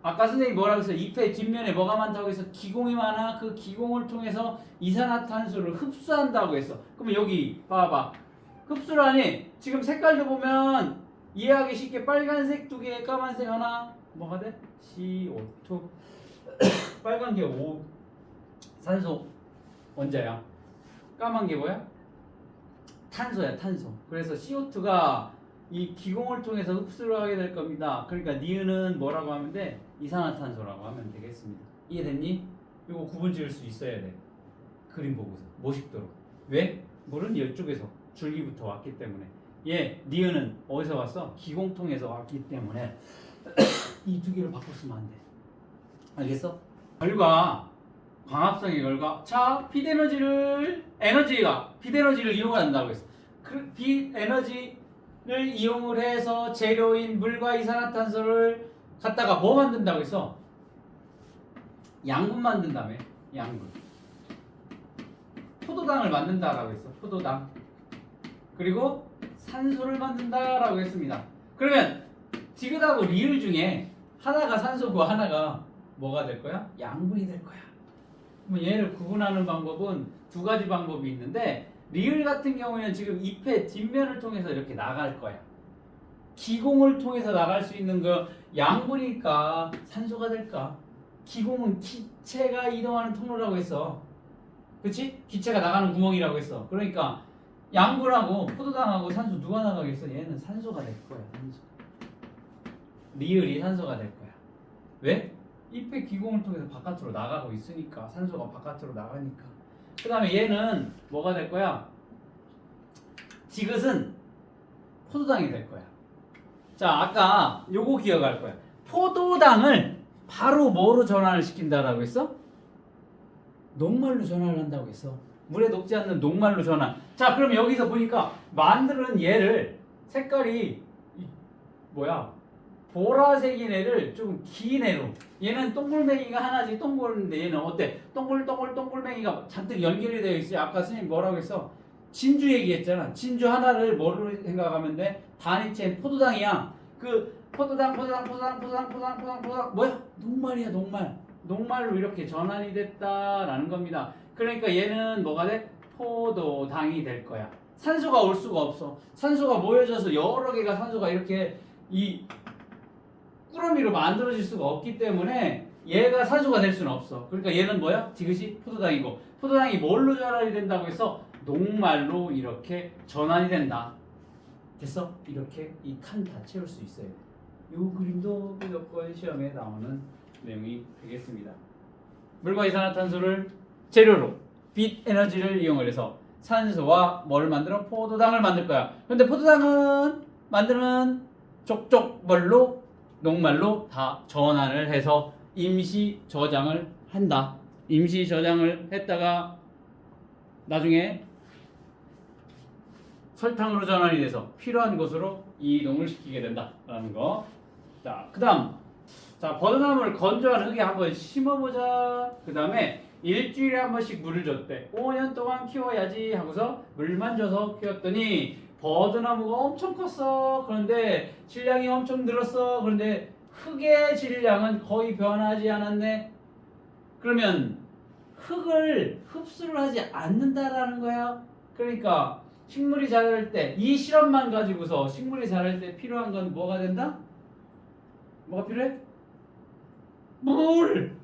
아까 선생님이 뭐라고 했어? 잎의 뒷면에 뭐가 많다고 해서 기공이 많아. 그 기공을 통해서 이산화탄소를 흡수한다고 했어. 그러면 여기 봐봐. 흡수를 하니 지금 색깔도 보면 이해하기 쉽게 빨간색 2개, 까만색 하나. 뭐가 돼? CO2. 빨간 게 산소 원자야. 까만 게 뭐야? 탄소야, 탄소. 그래서 CO2가 이 기공을 통해서 흡수를 하게 될 겁니다. 그러니까 니은은 뭐라고 하면 돼? 이산화탄소라고 하면 되겠습니다. 이해됐니? 이거 구분 지을 수 있어야 돼. 그림 보고서 모식도로. 왜? 물은 이쪽에서 줄기부터 왔기 때문에. 니은은 어디서 왔어? 기공 통해서 왔기 때문에 이 두 개를 바꿨으면 안 돼. 알겠어? 결과 광합성의 결과. 자, 빛 에너지를 이용한다고 했어. 그 빛 에너지를 이용을 해서 재료인 물과 이산화탄소를 갖다가 뭐 만든다고 했어? 양분 만든다며. 양분. 포도당을 만든다라고 했어. 포도당. 그리고 산소를 만든다라고 했습니다. 그러면 디귿하고 리을 중에 하나가 산소고 하나가 뭐가 될 거야? 양분이 될 거야. 그럼 얘를 구분하는 방법은 두 가지 방법이 있는데, 리을 같은 경우에는 지금 잎의 뒷면을 통해서 이렇게 나갈 거야. 기공을 통해서 나갈 수 있는 거 양분이니까 산소가 될까? 기공은 기체가 이동하는 통로라고 했어. 그치? 기체가 나가는 구멍이라고 했어. 그러니까 양분하고 포도당하고 산소 누가 나가겠어? 얘는 산소가 될 거야. 산소. 리을이 산소가 될 거야. 왜? 잎의 기공을 통해서 바깥으로 나가고 있으니까. 산소가 바깥으로 나가니까. 그 다음에 얘는 뭐가 될 거야? 디귿은 포도당이 될 거야. 자, 아까 요거 기억할 거야. 포도당을 바로 뭐로 전환을 시킨다라고 했어? 녹말로 전환을 한다고 했어. 물에 녹지 않는 녹말로 전환. 자, 그럼 여기서 보니까 만드는 얘를 색깔이 뭐야? 보라색인 애를 좀 긴 애로. 얘는 동글맹이가 하나지 동글인데 얘는 어때? 동글맹이가 잔뜩 연결이 되어 있어요. 아까 선생님 뭐라고 했어? 진주 얘기했잖아. 진주 하나를 뭐로 생각하면 돼? 단위체 포도당이야. 그 포도당 뭐야? 녹말이야 녹말. 녹말로 이렇게 전환이 됐다라는 겁니다. 그러니까 얘는 뭐가 돼? 포도당이 될 거야. 산소가 올 수가 없어. 산소가 모여져서 여러 개가 산소가 이렇게 이 꾸러미로 만들어질 수가 없기 때문에 얘가 산소가 될 수는 없어. 그러니까 얘는 뭐야? 디귿이 포도당이고 포도당이 뭘로 전환이 된다고 해서 녹말로 이렇게 전환이 된다. 됐어? 이렇게 이 칸 다 채울 수 있어요. 이 그림도 무조건 시험에 나오는 내용이 되겠습니다. 물과 이산화탄소를 재료로 빛 에너지를 이용을 해서 산소와 뭘 만들어? 포도당을 만들 거야. 그런데 포도당은 만드는 족족벌로 녹말로 다 전환을 해서 임시 저장을 한다. 임시 저장을 했다가 나중에 설탕으로 전환이 돼서 필요한 곳으로 이동을 시키게 된다라는 거. 자, 그다음 자 버드나무를 건조한 흙에 한번 심어보자. 그다음에 일주일에 한 번씩 물을 줬대. 5년 동안 키워야지 하고서 물만 줘서 키웠더니 버드나무가 엄청 컸어. 그런데 질량이 엄청 늘었어. 그런데 흙의 질량은 거의 변하지 않았네. 그러면 흙을 흡수를 하지 않는다라는 거야. 그러니까 식물이 자랄 때 이 실험만 가지고서 식물이 자랄 때 필요한 건 뭐가 된다? 뭐가 필요해? 물!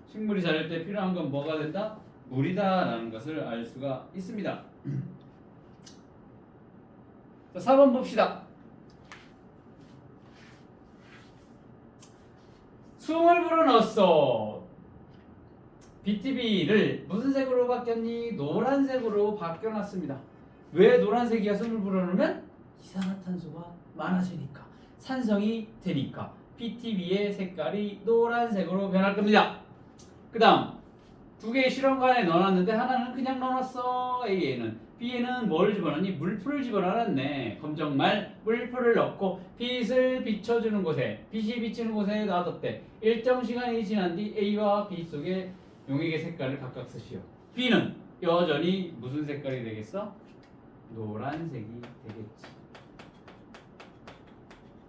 식물이 자랄 때 필요한 건 뭐가 된다? 물이다라는 것을 알 수가 있습니다. 자, 4번 봅시다. 숨을 불어넣었어. BTB를 무슨 색으로 바뀌었니? 노란색으로 바뀌어놨습니다. 왜 노란색이야? 숨을 불어넣으면 이산화탄소가 많아지니까 산성이 되니까 BTB의 색깔이 노란색으로 변할 겁니다. 그 다음 두 개의 실험관에 넣어놨는데 하나는 그냥 넣어놨어. A에는. B에는 뭘 집어넣니? 물풀을 집어넣었네. 검정말 물풀을 넣고 빛을 비춰주는 곳에 빛이 비치는 곳에 놔뒀대. 일정 시간이 지난 뒤 A와 B 속에 용액의 색깔을 각각 쓰시오. B는 여전히 무슨 색깔이 되겠어? 노란색이 되겠지.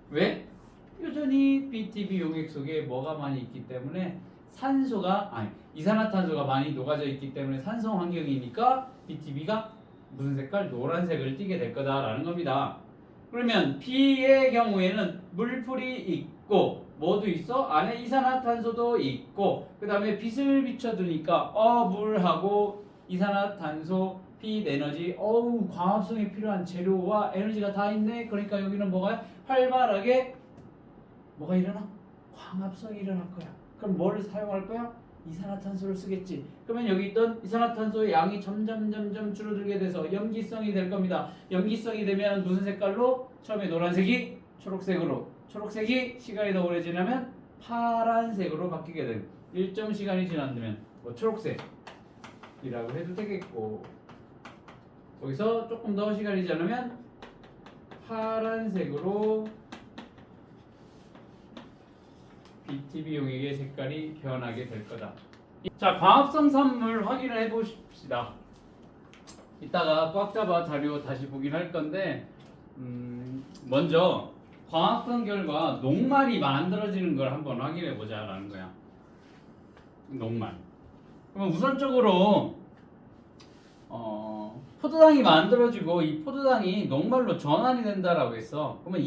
왜? 여전히 BTB 용액 속에 뭐가 많이 있기 때문에 이산화탄소가 많이 녹아져 있기 때문에 산성 환경이니까 BTB가 무슨 색깔? 노란색을 띠게 될 거다라는 겁니다. 그러면 B의 경우에는 물풀이 있고 뭐도 있어? 안에 이산화탄소도 있고 그 다음에 빛을 비춰두니까 물하고 이산화탄소, 빛 에너지, 광합성에 필요한 재료와 에너지가 다 있네. 그러니까 여기는 뭐가 활발하게 뭐가 일어나? 광합성이 일어날 거야. 그럼 뭐를 사용할 거야? 이산화탄소를 쓰겠지. 그러면 여기 있던 이산화탄소의 양이 점점 줄어들게 돼서 염기성이 될 겁니다. 염기성이 되면 무슨 색깔로? 처음에 노란색이 초록색으로, 초록색이 시간이 더 오래 지나면 파란색으로 바뀌게 됩니다. 일정 시간이 지나면 초록색이라고 해도 되겠고 거기서 조금 더 시간이 지나면 파란색으로 BTB 용액의 색깔이 변하게 될 거다. 자, 광합성 산물 확인을 해보십시다. 이따가 꽉 잡아 자료 다시 보긴 할 건데 먼저 광합성 결과 녹말이 만들어지는 걸 한번 확인해 보자라는 거야. 녹말. 그럼 우선적으로 포도당이 만들어지고 이 포도당이 녹말로 전환이 된다라고 했어. 그러면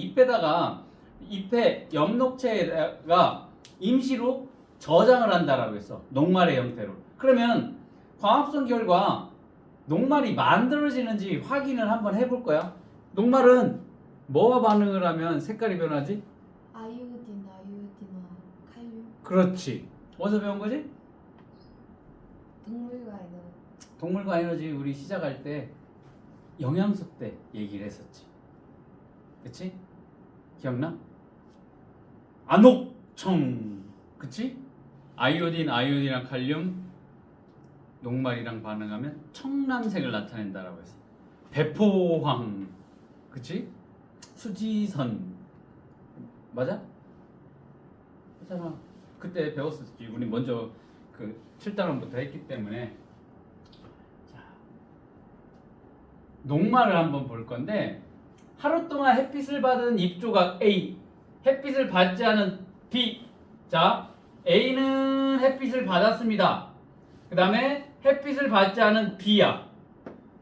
잎에 엽록체가 임시로 저장을 한다라고 했어. 녹말의 형태로. 그러면 광합성 결과 녹말이 만들어지는지 확인을 한번 해볼 거야. 녹말은 뭐와 반응을 하면 색깔이 변하지? 아이오딘, 칼륨. 그렇지. 어디서 배운 거지? 동물과 에너지. 동물과 에너지 우리 시작할 때 영양소 때 얘기를 했었지. 그치? 기억나? 안옥청. 그치? 아이오딘이랑 칼륨 녹말이랑 반응하면 청藍색을 나타낸다라고 했어. 배포황. 그치? 수지선 맞아? 맞잖아. 그때 배웠었지. 우리 먼저 그 7단원부터 했기 때문에. 자, 녹말을 한번 볼 건데 하루 동안 햇빛을 받은 입조각 A, 햇빛을 받지 않은 B. 자, A는 햇빛을 받았습니다. 그 다음에 햇빛을 받지 않은 B야.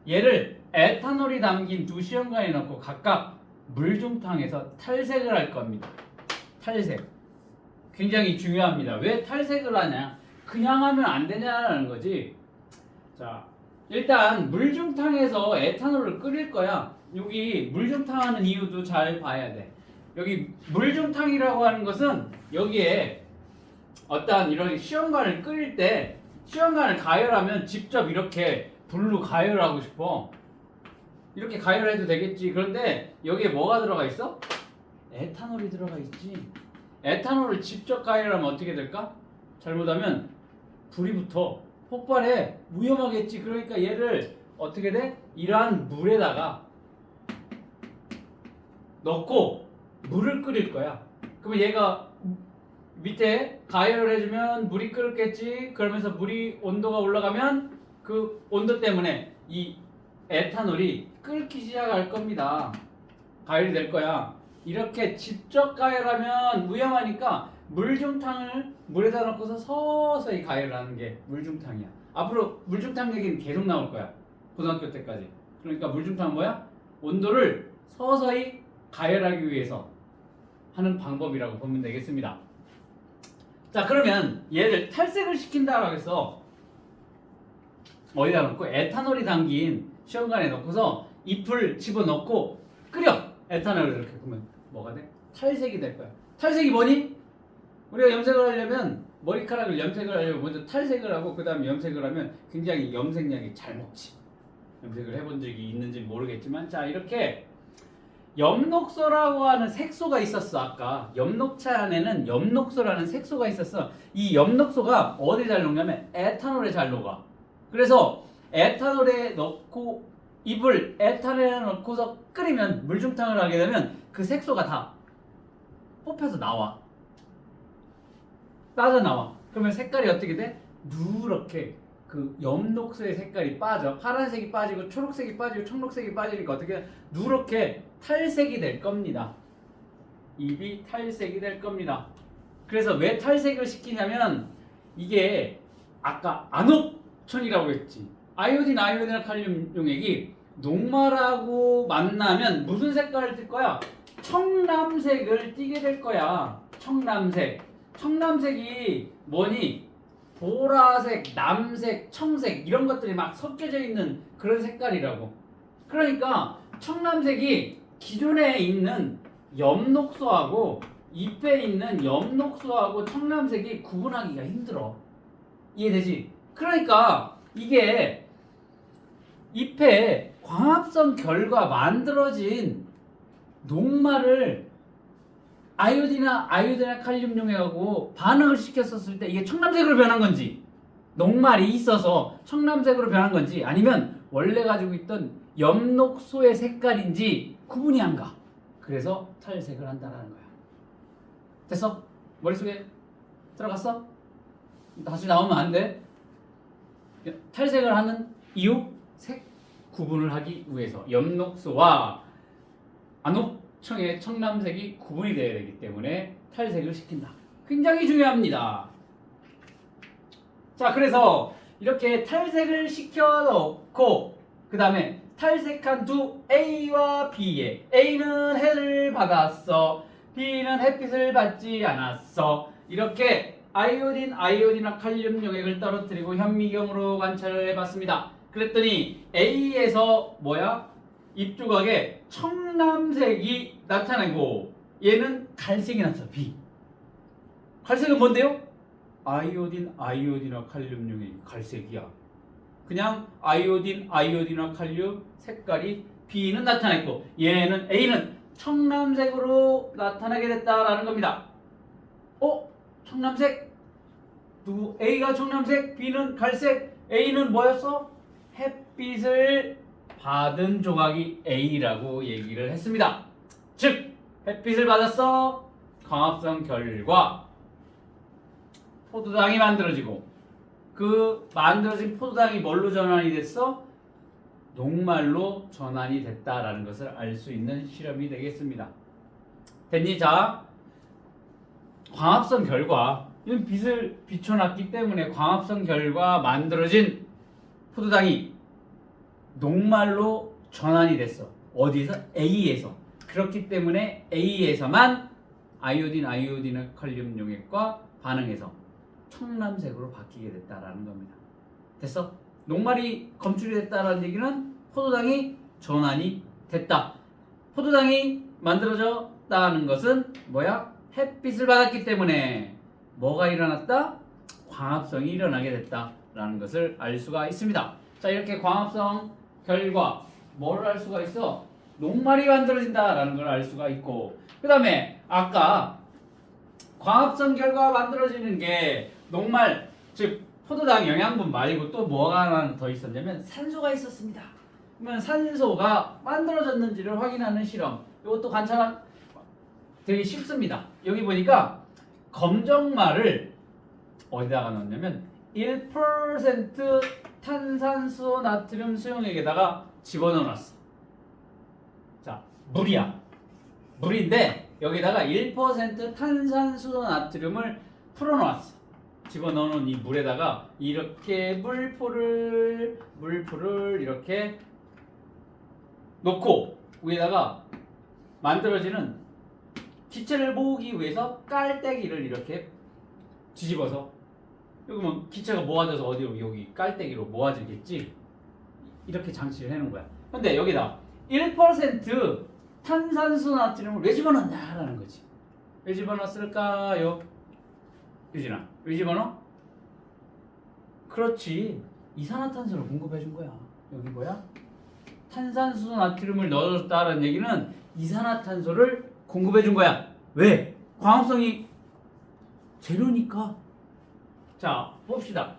얘를 에탄올이 담긴 두 시험관에 넣고 각각 물중탕에서 탈색을 할 겁니다. 탈색. 굉장히 중요합니다. 왜 탈색을 하냐? 그냥 하면 안 되냐는 거지. 자, 일단 물중탕에서 에탄올을 끓일 거야. 여기 물중탕 하는 이유도 잘 봐야 돼. 여기 물중탕이라고 하는 것은 여기에 어떠한 이런 시험관을 끓일 때 시험관을 가열하면 직접 이렇게 불로 가열하고 싶어. 이렇게 가열해도 되겠지. 그런데 여기에 뭐가 들어가 있어? 에탄올이 들어가 있지. 에탄올을 직접 가열하면 어떻게 될까? 잘못하면 불이 붙어. 폭발해. 위험하겠지. 그러니까 얘를 어떻게 돼? 이러한 물에다가 넣고 물을 끓일 거야. 그러면 얘가 밑에 가열을 해주면 물이 끓겠지. 그러면서 물이 온도가 올라가면 그 온도 때문에 이 에탄올이 끓기 시작할 겁니다. 가열이 될 거야. 이렇게 직접 가열하면 위험하니까 물중탕을 물에다 넣고서 서서히 가열하는 게 물중탕이야. 앞으로 물중탕 얘기는 계속 나올 거야. 고등학교 때까지. 그러니까 물중탕은 뭐야? 온도를 서서히 가열하기 위해서 하는 방법이라고 보면 되겠습니다. 자, 그러면 얘를 탈색을 시킨다라고 해서 어디다 넣고 에탄올이 담긴 시험관에 넣고서 잎을 집어넣고 끓여. 에탄올을 이렇게 그러면 뭐가 돼? 탈색이 될 거야. 탈색이 뭐니? 우리가 염색을 하려면 머리카락을 염색을 하려면 먼저 탈색을 하고 그 다음에 염색을 하면 굉장히 염색약이 잘 먹지. 염색을 해본 적이 있는지 모르겠지만 자, 이렇게 엽록소라고 하는 색소가 있었어. 아까 엽록차 안에는 엽록소라는 색소가 있었어. 이 엽록소가 어디 잘 녹냐면 에탄올에 잘 녹아. 그래서 에탄올에 넣고 잎을 에탄올에 넣고서 끓이면 물중탕을 하게 되면 그 색소가 다 뽑혀서 나와. 빠져나와. 그러면 색깔이 어떻게 돼? 누렇게 그 엽록소의 색깔이 빠져. 파란색이 빠지고 초록색이 빠지고 청록색이 빠지니까 어떻게 돼? 누렇게 탈색이 될 겁니다. 잎이 탈색이 될 겁니다. 그래서 왜 탈색을 시키냐면 이게 아까 안옥천이라고 했지. 아이오딘, 아이오딘 칼륨 용액이 녹말하고 만나면 무슨 색깔을 띌 거야? 청남색을 띠게 될 거야. 청남색. 청남색이 뭐니? 보라색, 남색, 청색 이런 것들이 막 섞여져 있는 그런 색깔이라고. 그러니까 청남색이 기존에 있는 엽록소하고 잎에 있는 엽록소하고 청남색이 구분하기가 힘들어. 이해되지? 그러니까 이게 잎에 광합성 결과 만들어진 녹말을 아이오딘이나 칼륨 용액하고 반응을 시켰었을 때 이게 청남색으로 변한 건지 녹말이 있어서 청남색으로 변한 건지 아니면 원래 가지고 있던 엽록소의 색깔인지 구분이 안 가. 그래서 탈색을 한다는 거야. 됐어? 머릿속에 들어갔어? 다시 나오면 안 돼. 탈색을 하는 이유? 색 구분을 하기 위해서 엽록소와 안옥청의 청남색이 구분이 되어야 되기 때문에 탈색을 시킨다. 굉장히 중요합니다. 자, 그래서 이렇게 탈색을 시켜놓고 그 다음에 탈색한 두 A와 B에 A는 해를 받았어. B는 햇빛을 받지 않았어. 이렇게 아이오딘과 칼륨 용액을 떨어뜨리고 현미경으로 관찰을 해봤습니다. 그랬더니 A에서 뭐야? 잎 조각에 청남색이 나타나고 얘는 갈색이 나타나. B. 갈색은 뭔데요? 아이오딘과 칼륨 용액이 갈색이야. 그냥 아이오딘과 칼륨 색깔이 B는 나타났고 얘는 A는 청남색으로 나타나게 됐다라는 겁니다. 청남색? 누구? A가 청남색, B는 갈색, A는 뭐였어? 햇빛을 받은 조각이 A라고 얘기를 했습니다. 즉 햇빛을 받았어. 광합성 결과 포도당이 만들어지고 그 만들어진 포도당이 뭘로 전환이 됐어? 녹말로 전환이 됐다라는 것을 알 수 있는 실험이 되겠습니다. 됐니? 자, 광합성 결과 이건 빛을 비춰놨기 때문에 광합성 결과 만들어진 포도당이 녹말로 전환이 됐어. 어디에서? A에서. 그렇기 때문에 A에서만 아이오딘 칼륨 용액과 반응해서 청람색으로 바뀌게 됐다라는 겁니다. 됐어? 녹말이 검출이 됐다라는 얘기는 포도당이 전환이 됐다. 포도당이 만들어졌다는 것은 뭐야? 햇빛을 받았기 때문에 뭐가 일어났다? 광합성이 일어나게 됐다라는 것을 알 수가 있습니다. 자, 이렇게 광합성 결과 뭐를 알 수가 있어? 녹말이 만들어진다라는 걸 알 수가 있고, 그 다음에 아까 광합성 결과 만들어지는 게 녹말, 즉 포도당 영양분 말고 또 뭐가 하나 더 있었냐면 산소가 있었습니다. 그러면 산소가 만들어졌는지를 확인하는 실험, 이것도 관찰 되게 쉽습니다. 여기 보니까 검정말을 어디다가 넣었냐면 1% 탄산수 나트륨 수용액에다가 집어넣어놨어. 자, 물인데 여기다가 1% 탄산수 나트륨을 풀어놓았어. 집어넣어놓은 이 물에다가 이렇게 물포를 이렇게 놓고 위에다가 만들어지는 기체를 모으기 위해서 깔때기를 이렇게 뒤집어서, 그러면 기체가 모아져서 어디로, 여기 깔때기로 모아지겠지. 이렇게 장치를 해놓은 거야. 근데 여기다 1% 탄산수 나트륨을 왜 집어넣냐라는 거지. 왜 집어넣었을까요? 유진아, 왜 집어넣어? 그렇지, 이산화탄소를 공급해준 거야. 여기 뭐야? 탄산수 나트륨을 넣어줬다라는 얘기는 이산화탄소를 공급해준 거야. 왜? 광합성이 재료니까. 자, 봅시다.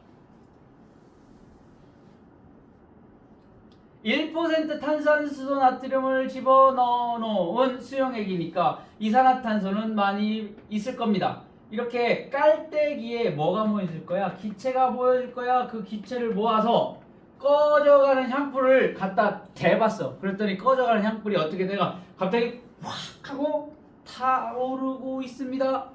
1% 탄산수 나트륨을 집어넣어 놓은 수용액이니까 이산화탄소는 많이 있을 겁니다. 이렇게 깔때기에 뭐가 모여질 거야? 기체가 모여질 거야. 그 기체를 모아서 꺼져가는 향불을 갖다 대봤어. 그랬더니 꺼져가는 향불이 어떻게 돼가? 갑자기 확 하고 타오르고 있습니다.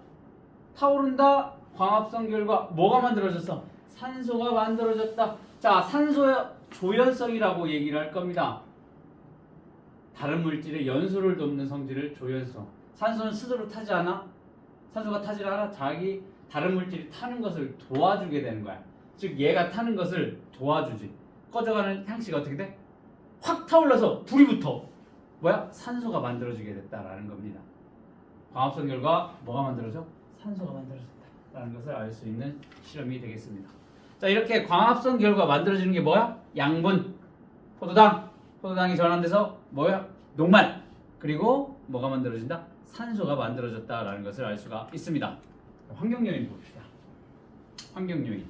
타오른다. 광합성 결과 뭐가 만들어졌어? 산소가 만들어졌다. 자, 산소의 조연성이라고 얘기를 할 겁니다. 다른 물질의 연소를 돕는 성질을 조연성. 산소는 스스로 타지 않아? 산소가 타질 않아? 자기 다른 물질이 타는 것을 도와주게 되는 거야. 즉 얘가 타는 것을 도와주지. 꺼져가는 향씨가 어떻게 돼? 확 타올라서 불이 붙어. 뭐야? 산소가 만들어지게 됐다라는 겁니다. 광합성 결과 뭐가 만들어져? 산소가 만들어졌다라는 것을 알 수 있는 실험이 되겠습니다. 자, 이렇게 광합성 결과 만들어지는 게 뭐야? 양분, 포도당이 전환돼서 뭐야? 녹말. 그리고 뭐가 만들어진다? 산소가 만들어졌다라는 것을 알 수가 있습니다. 환경 요인 봅시다. 환경 요인.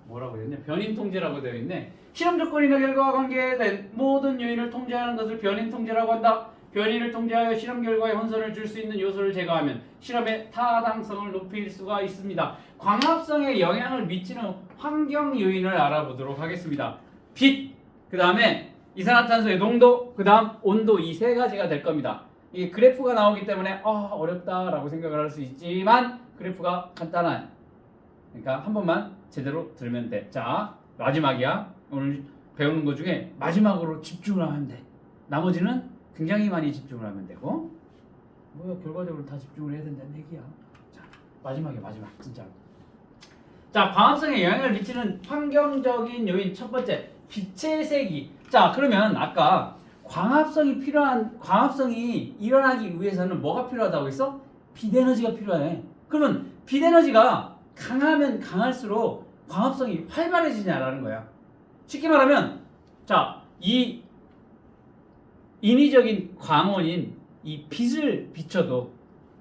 뭐라고 되어 있냐? 변인 통제라고 되어 있네. 실험 조건이나 결과와 관계된 모든 요인을 통제하는 것을 변인 통제라고 한다. 변인을 통제하여 실험 결과에 혼선을 줄 수 있는 요소를 제거하면 실험의 타당성을 높일 수가 있습니다. 광합성에 영향을 미치는 환경 요인을 알아보도록 하겠습니다. 빛, 그 다음에 이산화탄소의 농도, 그 다음 온도, 이 세 가지가 될 겁니다. 이 그래프가 나오기 때문에 어렵다라고 생각을 할 수 있지만 그래프가 간단한, 그러니까 한 번만 제대로 들으면 돼. 자, 마지막이야. 오늘 배우는 것 중에 마지막으로 집중을 하면 돼. 나머지는 굉장히 많이 집중을 하면 되고, 뭐야, 결과적으로 다 집중을 해야 된다는 얘기야. 자, 마지막 진짜. 자, 광합성에 영향을 미치는 환경적인 요인 첫 번째, 빛의 세기. 자, 그러면 아까 광합성이 일어나기 위해서는 뭐가 필요하다고 했어? 빛 에너지가 필요해. 그러면 빛 에너지가 강하면 강할수록 광합성이 활발해지냐라는 거야. 쉽게 말하면, 자, 이 인위적인 광원인 이 빛을 비춰도,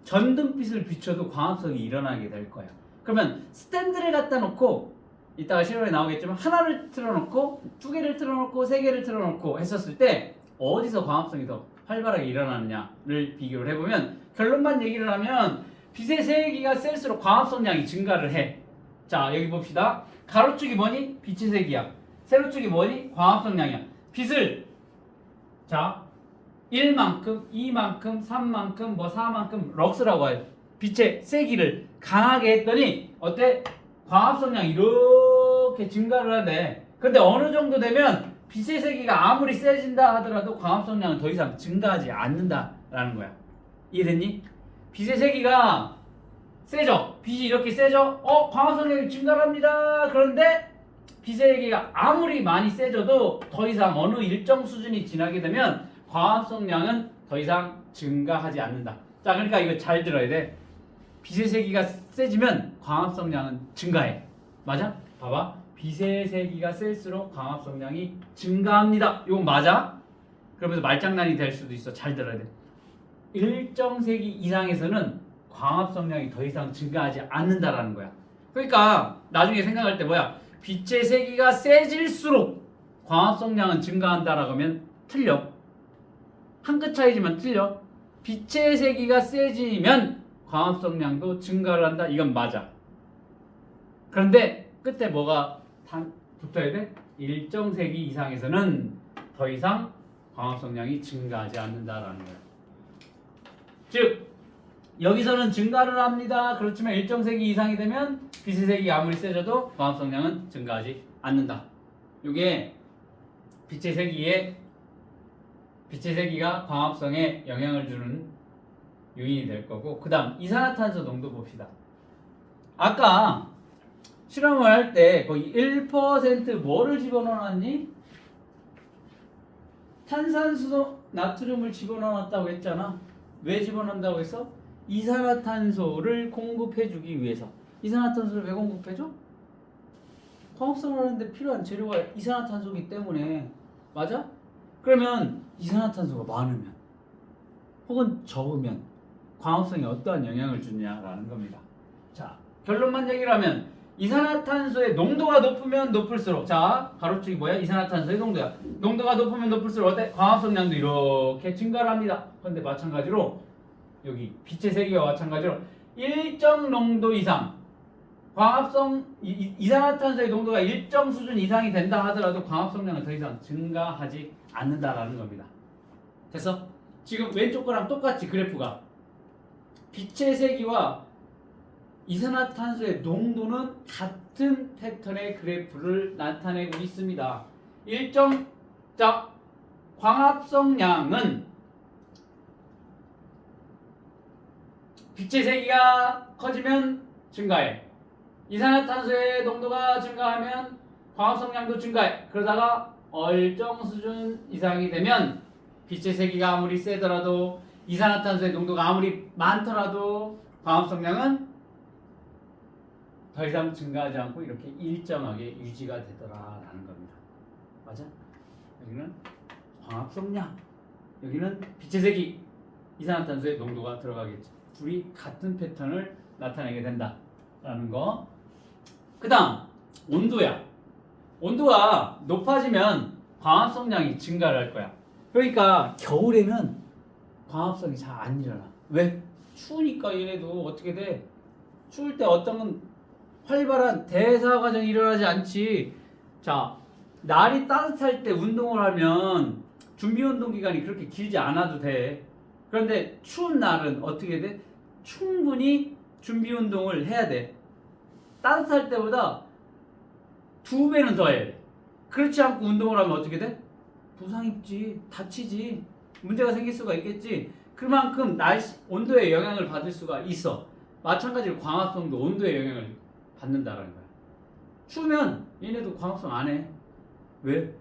전등빛을 비춰도 광합성이 일어나게 될 거야. 그러면 스탠드를 갖다 놓고, 이따가 실험에 나오겠지만 하나를 틀어놓고 두 개를 틀어놓고 세 개를 틀어놓고 했었을 때 어디서 광합성이 더 활발하게 일어나느냐를 비교를 해보면 결론만 얘기를 하면 빛의 세기가 셀수록 광합성량이 증가를 해. 자 여기 봅시다. 가로축이 뭐니? 빛의 세기야. 세로축이 뭐니? 광합성량이야. 빛을 자 1만큼, 2만큼, 3만큼, 뭐 4만큼 럭스라고 해요. 빛의 세기를 강하게 했더니 어때? 광합성량이 이렇게 증가를 하네. 근데 어느 정도 되면 빛의 세기가 아무리 세진다 하더라도 광합성량은 더 이상 증가하지 않는다라는 거야. 이해됐니? 빛의 세기가 세져. 빛이 이렇게 세져. 광합성량이 증가합니다. 그런데 빛의 세기가 아무리 많이 세져도 더 이상 어느 일정 수준이 지나게 되면 광합성량은 더 이상 증가하지 않는다. 자, 그러니까 이거 잘 들어야 돼. 빛의 세기가 세지면 광합성량은 증가해. 맞아? 봐봐. 빛의 세기가 셀수록 광합성량이 증가합니다. 이건 맞아? 그러면서 말장난이 될 수도 있어. 잘 들어야 돼. 일정 세기 이상에서는 광합성량이 더 이상 증가하지 않는다라는 거야. 그러니까 나중에 생각할 때 뭐야? 빛의 세기가 세질수록 광합성량은 증가한다라고 하면 틀려. 한 끗 차이지만 틀려. 빛의 세기가 세지면 광합성량도 증가를 한다. 이건 맞아. 그런데 끝에 뭐가 붙어야 돼? 일정 세기 이상에서는 더 이상 광합성량이 증가하지 않는다라는 거야. 즉 여기서는 증가를 합니다. 그렇지만 일정 세기 이상이 되면 빛의 세기가 아무리 세져도 광합성량은 증가하지 않는다. 이게 빛의 세기가 광합성에 영향을 주는 요인이 될 거고, 그 다음 이산화탄소 농도 봅시다. 아까 실험을 할 때 거의 1% 뭐를 집어넣었니? 탄산수 나트륨을 집어넣었다고 했잖아. 왜 집어넣는다고 했어? 이산화탄소를 공급해주기 위해서. 이산화탄소를 왜 공급해줘? 광합성을 하는데 필요한 재료가 이산화탄소이기 때문에. 맞아? 그러면 이산화탄소가 많으면 혹은 적으면 광합성에 어떠한 영향을 주냐라는 겁니다. 자, 결론만 얘기를 하면 이산화탄소의 농도가 높으면 높을수록, 자 가로축이 뭐야? 이산화탄소의 농도야. 농도가 높으면 높을수록 어때? 광합성량도 이렇게 증가를 합니다. 그런데 마찬가지로 여기 빛의 세기와 마찬가지로 일정 농도 이상 이산화탄소의 농도가 일정 수준 이상이 된다 하더라도 광합성량은 더 이상 증가하지 않는다라는 겁니다. 됐어? 지금 왼쪽 거랑 똑같이 그래프가 빛의 세기와 이산화탄소의 농도는 같은 패턴의 그래프를 나타내고 있습니다. 자, 광합성량은 빛의 세기가 커지면 증가해. 이산화탄소의 농도가 증가하면 광합성량도 증가해. 그러다가 일정 수준 이상이 되면 빛의 세기가 아무리 세더라도 이산화탄소의 농도가 아무리 많더라도 광합성량은 더 이상 증가하지 않고 이렇게 일정하게 유지가 되더라라는 겁니다. 맞아? 여기는 광합성량, 여기는 빛의 세기, 이산화탄소의 농도가 들어가겠죠. 둘이 같은 패턴을 나타내게 된다라는 거. 그 다음 온도야. 온도가 높아지면 광합성량이 증가를 할 거야. 그러니까 겨울에는 광합성이 잘 안 일어나. 왜? 추우니까. 얘네도 어떻게 돼? 추울 때 어떤 활발한 대사 과정이 일어나지 않지. 자, 날이 따뜻할 때 운동을 하면 준비 운동 기간이 그렇게 길지 않아도 돼. 그런데 추운 날은 어떻게 돼? 충분히 준비 운동을 해야 돼. 따뜻할 때보다 2배는 더 해야 돼. 그렇지 않고 운동을 하면 어떻게 돼? 부상 입지, 다치지, 문제가 생길 수가 있겠지. 그만큼 날씨, 온도에 영향을 받을 수가 있어. 마찬가지로 광합성도 온도에 영향을 받는다라는 거야. 추우면 얘네도 광합성 안 해. 왜?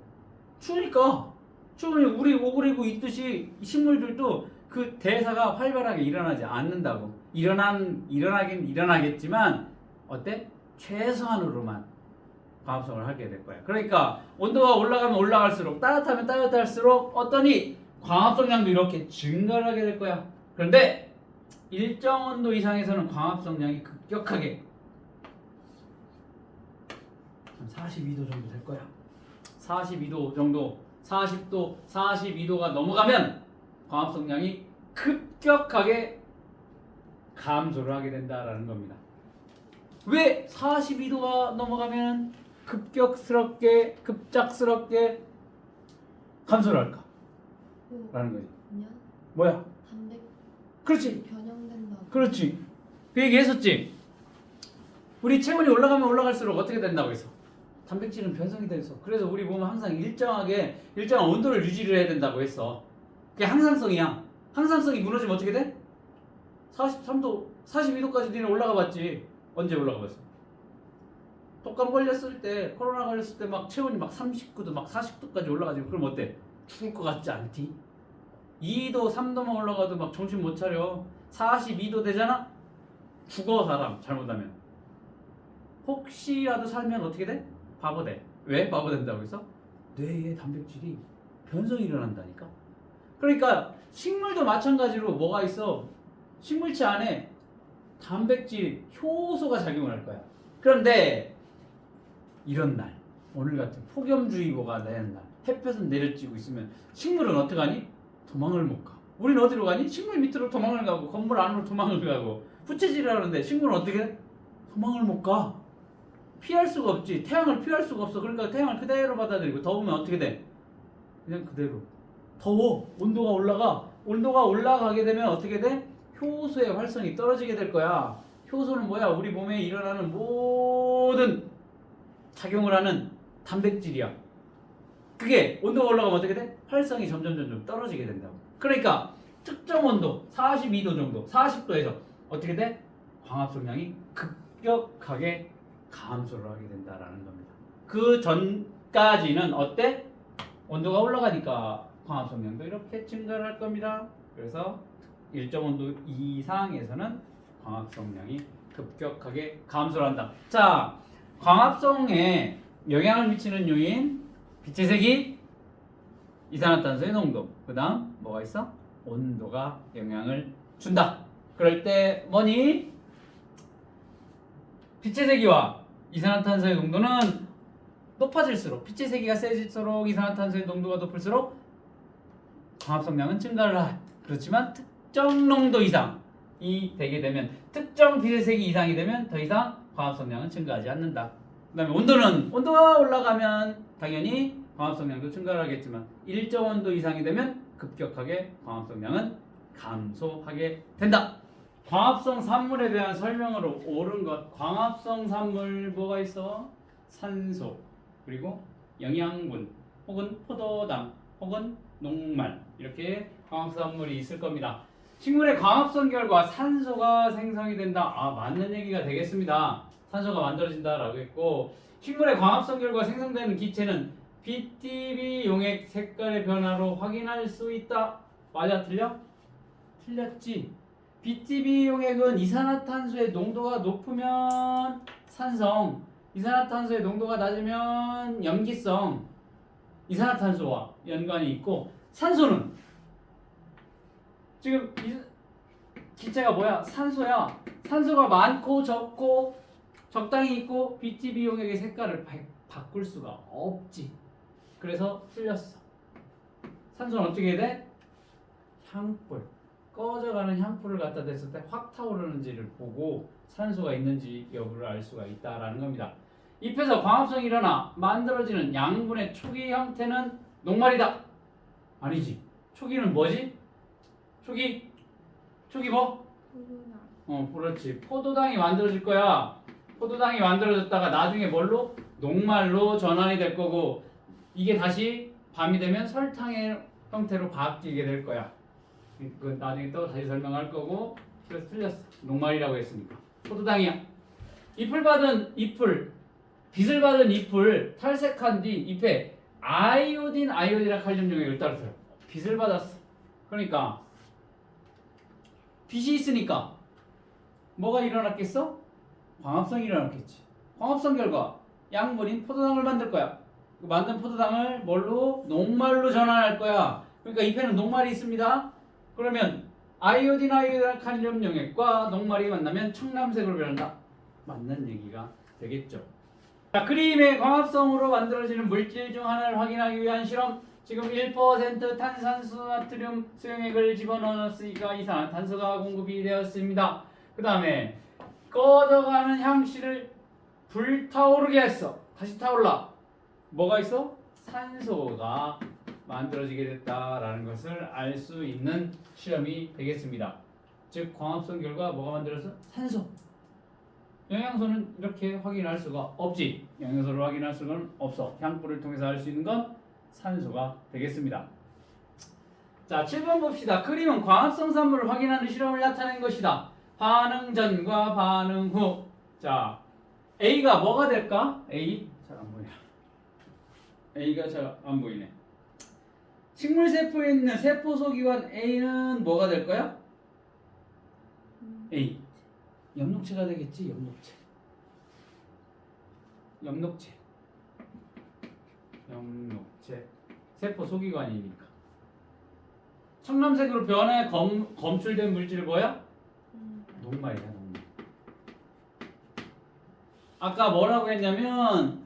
추우니까. 추우면 우리 오그리고 있듯이 식물들도 그 대사가 활발하게 일어나지 않는다고. 일어나긴 일어나겠지만 어때? 최소한으로만 광합성을 하게 될 거야. 그러니까 온도가 올라가면 올라갈수록, 따뜻하면 따뜻할수록 어떠니? 광합성량도 이렇게 증가를 하게 될 거야. 그런데 일정 온도 이상에서는 광합성량이 급격하게 한 42도 정도 될 거야. 42도 정도 40도, 42도가 넘어가면 광합성량이 급격하게 감소를 하게 된다라는 겁니다. 왜 42도가 넘어가면 급작스럽게 감소를 할까? 라는 거지. 그냥 뭐야? 단백 그렇지. 변형된다. 그렇지. 그 얘기 했었지. 우리 체온이 올라가면 올라갈수록 어떻게 된다고 했어? 단백질은 변성이 돼서. 그래서 우리 몸은 항상 일정한 온도를 유지를 해야 된다고 했어. 그게 항상성이야. 항상성이 무너지면 어떻게 돼? 43도, 42도까지 니네 올라가 봤지. 언제 올라가 봤어? 독감 걸렸을 때, 코로나 걸렸을 때 막 체온이 막 39도, 막 40도까지 올라가지고 그럼 어때? 죽을 것 같지 않지? 2도, 3도만 올라가도 막 정신 못 차려. 42도 되잖아? 죽어 사람 잘못하면. 혹시라도 살면 어떻게 돼? 바보 돼. 왜 바보 된다고 해서? 뇌에 단백질이 변성이 일어난다니까. 그러니까 식물도 마찬가지로 뭐가 있어? 식물체 안에 단백질 효소가 작용을 할 거야. 그런데 이런 날, 오늘 같은 폭염주의보가 내는 날, 햇볕은 내려지고 있으면 식물은 어떻게 하니? 도망을 못 가. 우리는 어디로 가니? 식물 밑으로 도망을 가고 건물 안으로 도망을 가고 부채질을 하는데 식물은 어떻게 해? 도망을 못 가. 피할 수가 없지. 태양을 피할 수가 없어. 그러니까 태양을 그대로 받아들이고 더우면 어떻게 돼? 그냥 그대로. 더워. 온도가 올라가. 온도가 올라가게 되면 어떻게 돼? 효소의 활성이 떨어지게 될 거야. 효소는 뭐야? 우리 몸에 일어나는 모든 작용을 하는 단백질이야. 그게 온도가 올라가면 어떻게 돼? 활성이 점점 떨어지게 된다고. 그러니까 특정 온도 42도 정도, 40도에서 어떻게 돼? 광합성량이 급격하게 감소를 하게 된다라는 겁니다. 그 전까지는 어때? 온도가 올라가니까 광합성량도 이렇게 증가를 할 겁니다. 그래서 일정 온도 이상에서는 광합성량이 급격하게 감소를 한다. 자, 광합성에 영향을 미치는 요인, 빛의 세기, 이산화탄소의 농도, 그 다음 뭐가 있어? 온도가 영향을 준다. 그럴 때 뭐니? 빛의 세기와 이산화탄소의 농도는 높아질수록, 빛의 세기가 세질수록 이산화탄소의 농도가 높을수록 광합성량은 증가를 하. 그렇지만 특정 농도 이상이 되게 되면, 특정 빛의 세기 이상이 되면 더 이상 광합성량은 증가하지 않는다. 그 다음에 온도가 올라가면 당연히 광합성량도 증가를 하겠지만 일정 온도 이상이 되면 급격하게 광합성량은 감소하게 된다. 광합성 산물에 대한 설명으로 옳은 것. 광합성 산물 뭐가 있어? 산소, 그리고 영양분, 혹은 포도당, 혹은 녹말, 이렇게 광합성 산물이 있을 겁니다. 식물의 광합성 결과 산소가 생성이 된다. 맞는 얘기가 되겠습니다. 산소가 만들어진다라고 했고, 식물의 광합성 결과 생성되는 기체는 BTB 용액 색깔의 변화로 확인할 수 있다. 맞아? 틀려? 틀렸지. BTB 용액은 이산화탄소의 농도가 높으면 산성, 이산화탄소의 농도가 낮으면 염기성, 이산화탄소와 연관이 있고, 산소는 지금 기체가 뭐야? 산소야. 산소가 많고 적고 적당히 있고 BTB 용액의 색깔을 바꿀 수가 없지. 그래서 틀렸어. 산소는 어떻게 해야 돼? 향불, 꺼져가는 향불을 갖다 댔을 때 확 타오르는지를 보고 산소가 있는지 여부를 알 수가 있다라는 겁니다. 잎에서 광합성이 일어나 만들어지는 양분의 초기 형태는 녹말이다. 아니지. 초기는 뭐지? 초기 뭐? 포도당. 그렇지. 포도당이 만들어질 거야. 포도당이 만들어졌다가 나중에 뭘로? 녹말로 전환이 될 거고, 이게 다시 밤이 되면 설탕의 형태로 바뀌게 될 거야. 그건 나중에 또 다시 설명할 거고. 그래서 틀렸어. 녹말이라고 했으니까. 포도당이야. 빛을 받은 잎을 탈색한 뒤 잎에 아이오딘이랑 칼륨 용액을 떨어뜨려. 빛을 받았어. 그러니까 빛이 있으니까 뭐가 일어났겠어? 광합성이 일어났겠지. 광합성 결과 양분인 포도당을 만들 거야. 만든 포도당을 뭘로? 녹말로 전환할 거야. 그러니까 잎에는 녹말이 있습니다. 그러면 아이오딘 칼륨 용액과 녹말이 만나면 청남색으로 변한다. 맞는 얘기가 되겠죠. 자, 크림의 광합성으로 만들어지는 물질 중 하나를 확인하기 위한 실험, 지금 1% 탄산수 나트륨 수용액을 집어넣었으니까 이산화탄소가 공급이 되었습니다. 그 다음에 꺼져가는 향씨를 불타오르게 했어. 다시 타올라. 뭐가 있어? 산소가 만들어지게 됐다라는 것을 알 수 있는 실험이 되겠습니다. 즉 광합성 결과 뭐가 만들어서? 산소. 영양소는 이렇게 확인할 수가 없지. 영양소를 확인할 수는 없어. 향불을 통해서 알 수 있는 건 산소가 되겠습니다. 자, 7번 봅시다. 그림은 광합성 산물을 확인하는 실험을 나타낸 것이다. 반응 전과 반응 후. 자, A가 뭐가 될까? A 잘 안 보이네. A가 잘 안 보이네. 식물 세포에 있는 세포 소기관 A는 뭐가 될 거야? A. 엽록체가 되겠지. 엽록체. 엽록체. 엽록체. 세포 소기관이니까. 청남색으로 변해 검출된 물질이 뭐야? 녹말이야, 녹말. 아까 뭐라고 했냐면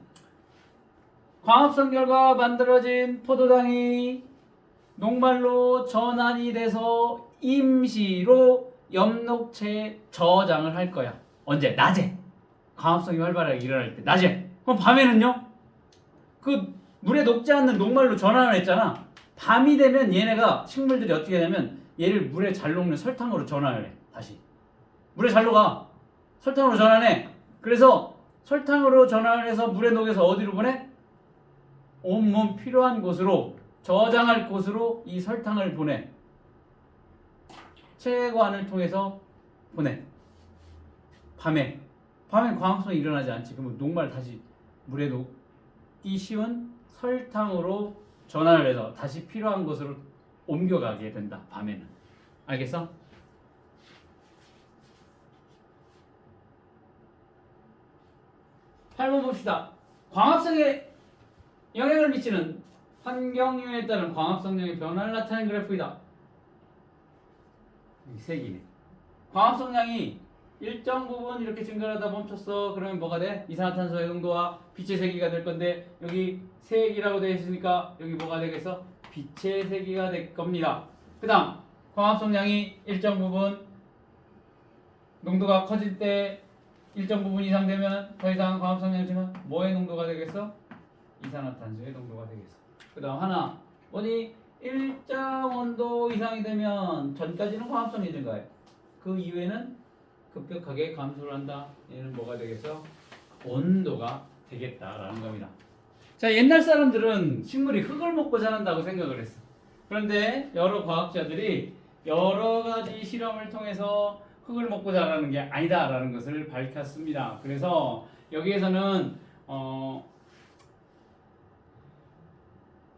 광합성 결과 만들어진 포도당이 녹말로 전환이 돼서 임시로 엽록체에 저장을 할 거야. 언제? 낮에. 광합성이 활발하게 일어날 때. 낮에. 그럼 밤에는요? 그 물에 녹지 않는 녹말로 전환을 했잖아. 밤이 되면 얘네가 식물들이 어떻게 하냐면 얘를 물에 잘 녹는 설탕으로 전환을 해. 다시. 물에 잘 녹아. 설탕으로 전환해. 그래서 설탕으로 전환을 해서 물에 녹여서 어디로 보내? 온몸 필요한 곳으로 저장할 곳으로 이 설탕을 보내. 체관을 통해서 보내. 밤에 광합성이 일어나지 않지. 그러면 녹말 다시 물에 녹기 쉬운 설탕으로 전환을 해서 다시 필요한 곳으로 옮겨가게 된다. 밤에는. 알겠어? (8번) 봅시다. 광합성에 영향을 미치는 환경요인에 따른 광합성량의 변화를 나타낸 그래프이다. 색이네. 광합성량이 일정 부분 이렇게 증가하다 멈췄어. 그러면 뭐가 돼? 이산화탄소의 농도와 빛의 세기가 될 건데 여기 색이라고 되어 있으니까 여기 뭐가 되겠어? 빛의 세기가 될 겁니다. 그 다음 광합성량이 일정 부분 농도가 커질 때 일정 부분 이상 되면 더 이상 광합성량이 지면 뭐의 농도가 되겠어? 이산화탄소의 농도가 되겠어. 그 다음 하나 뭐니? 일정 온도 이상이 되면 전까지는 광합성이 증가해. 그 이후에는 급격하게 감소를 한다. 얘는 뭐가 되겠어? 온도가 되겠다라는 겁니다. 자, 옛날 사람들은 식물이 흙을 먹고 자란다고 생각을 했어. 그런데 여러 과학자들이 여러 가지 실험을 통해서 흙을 먹고 자라는 게 아니다라는 것을 밝혔습니다. 그래서 여기에서는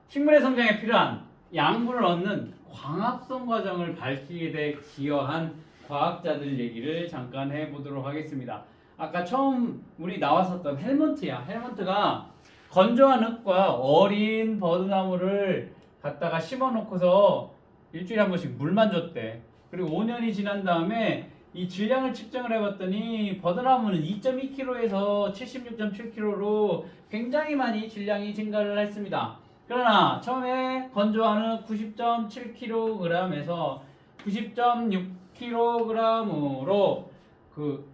식물의 성장에 필요한 양분을 얻는 광합성 과정을 밝히게 돼 기여한 과학자들 얘기를 잠깐 해보도록 하겠습니다. 아까 처음 우리 나왔었던 헬먼트야. 헬먼트가 건조한 흙과 어린 버드나무를 갖다가 심어놓고서 일주일에 한 번씩 물만 줬대. 그리고 5년이 지난 다음에 이 질량을 측정을 해봤더니 버드나무는 2.2kg에서 76.7kg로 굉장히 많이 질량이 증가를 했습니다. 그러나 처음에 건조한 흙 90.7kg에서 90.6kg으로 그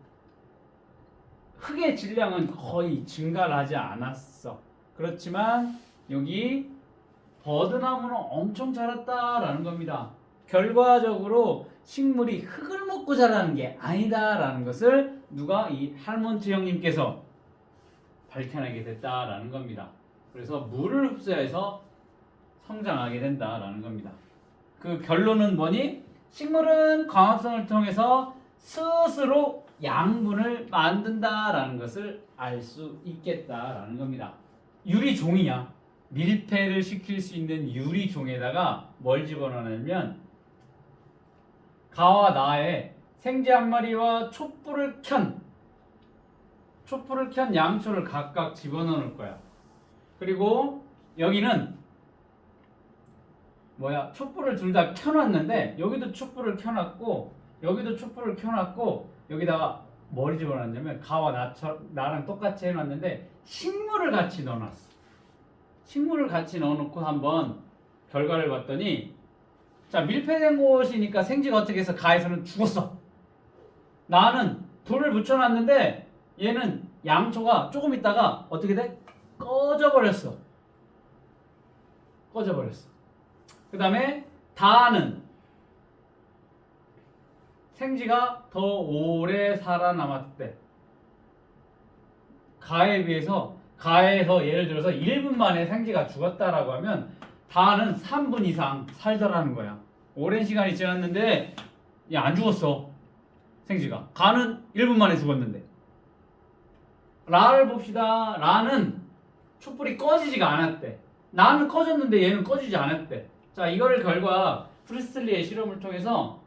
흙의 질량은 거의 증가를 하지 않았어. 그렇지만 여기 버드나무는 엄청 자랐다라는 겁니다. 결과적으로 식물이 흙을 먹고 자라는 게 아니다라는 것을 누가? 이 할몬트 형님께서 밝혀내게 됐다라는 겁니다. 그래서 물을 흡수해서 성장하게 된다라는 겁니다. 그 결론은 뭐니? 식물은 광합성을 통해서 스스로 양분을 만든다라는 것을 알 수 있겠다라는 겁니다. 유리종이야. 밀폐를 시킬 수 있는 유리종에다가 뭘 집어넣냐면 가와 나의 생쥐 한 마리와 촛불을 켠 양초를 각각 집어넣을 거야. 그리고 여기는 촛불을 둘 다 켜놨는데 여기도 촛불을 켜놨고 여기도 촛불을 켜놨고 여기다가 뭘 집어넣냐면 가와 나랑 똑같이 해놨는데 식물을 같이 넣어놨어. 식물을 같이 넣어놓고 한번 결과를 봤더니 자 밀폐된 곳이니까 생지가 어떻게 해서 가에서는 죽었어. 나는 불을 붙여놨는데 얘는 양초가 조금 있다가 어떻게 돼? 꺼져버렸어. 그 다음에 다는 생지가 더 오래 살아남았대. 가에 비해서 가에서 예를 들어서 1분 만에 생지가 죽었다라고 하면 다는 3분 이상 살더라는 거야. 오랜 시간이 지났는데 야, 안 죽었어. 생지가. 가는 1분 만에 죽었는데. 라를 봅시다. 라는 촛불이 꺼지지가 않았대. 나는 꺼졌는데 얘는 꺼지지 않았대. 자, 이거를 결과 프리스틀리의 실험을 통해서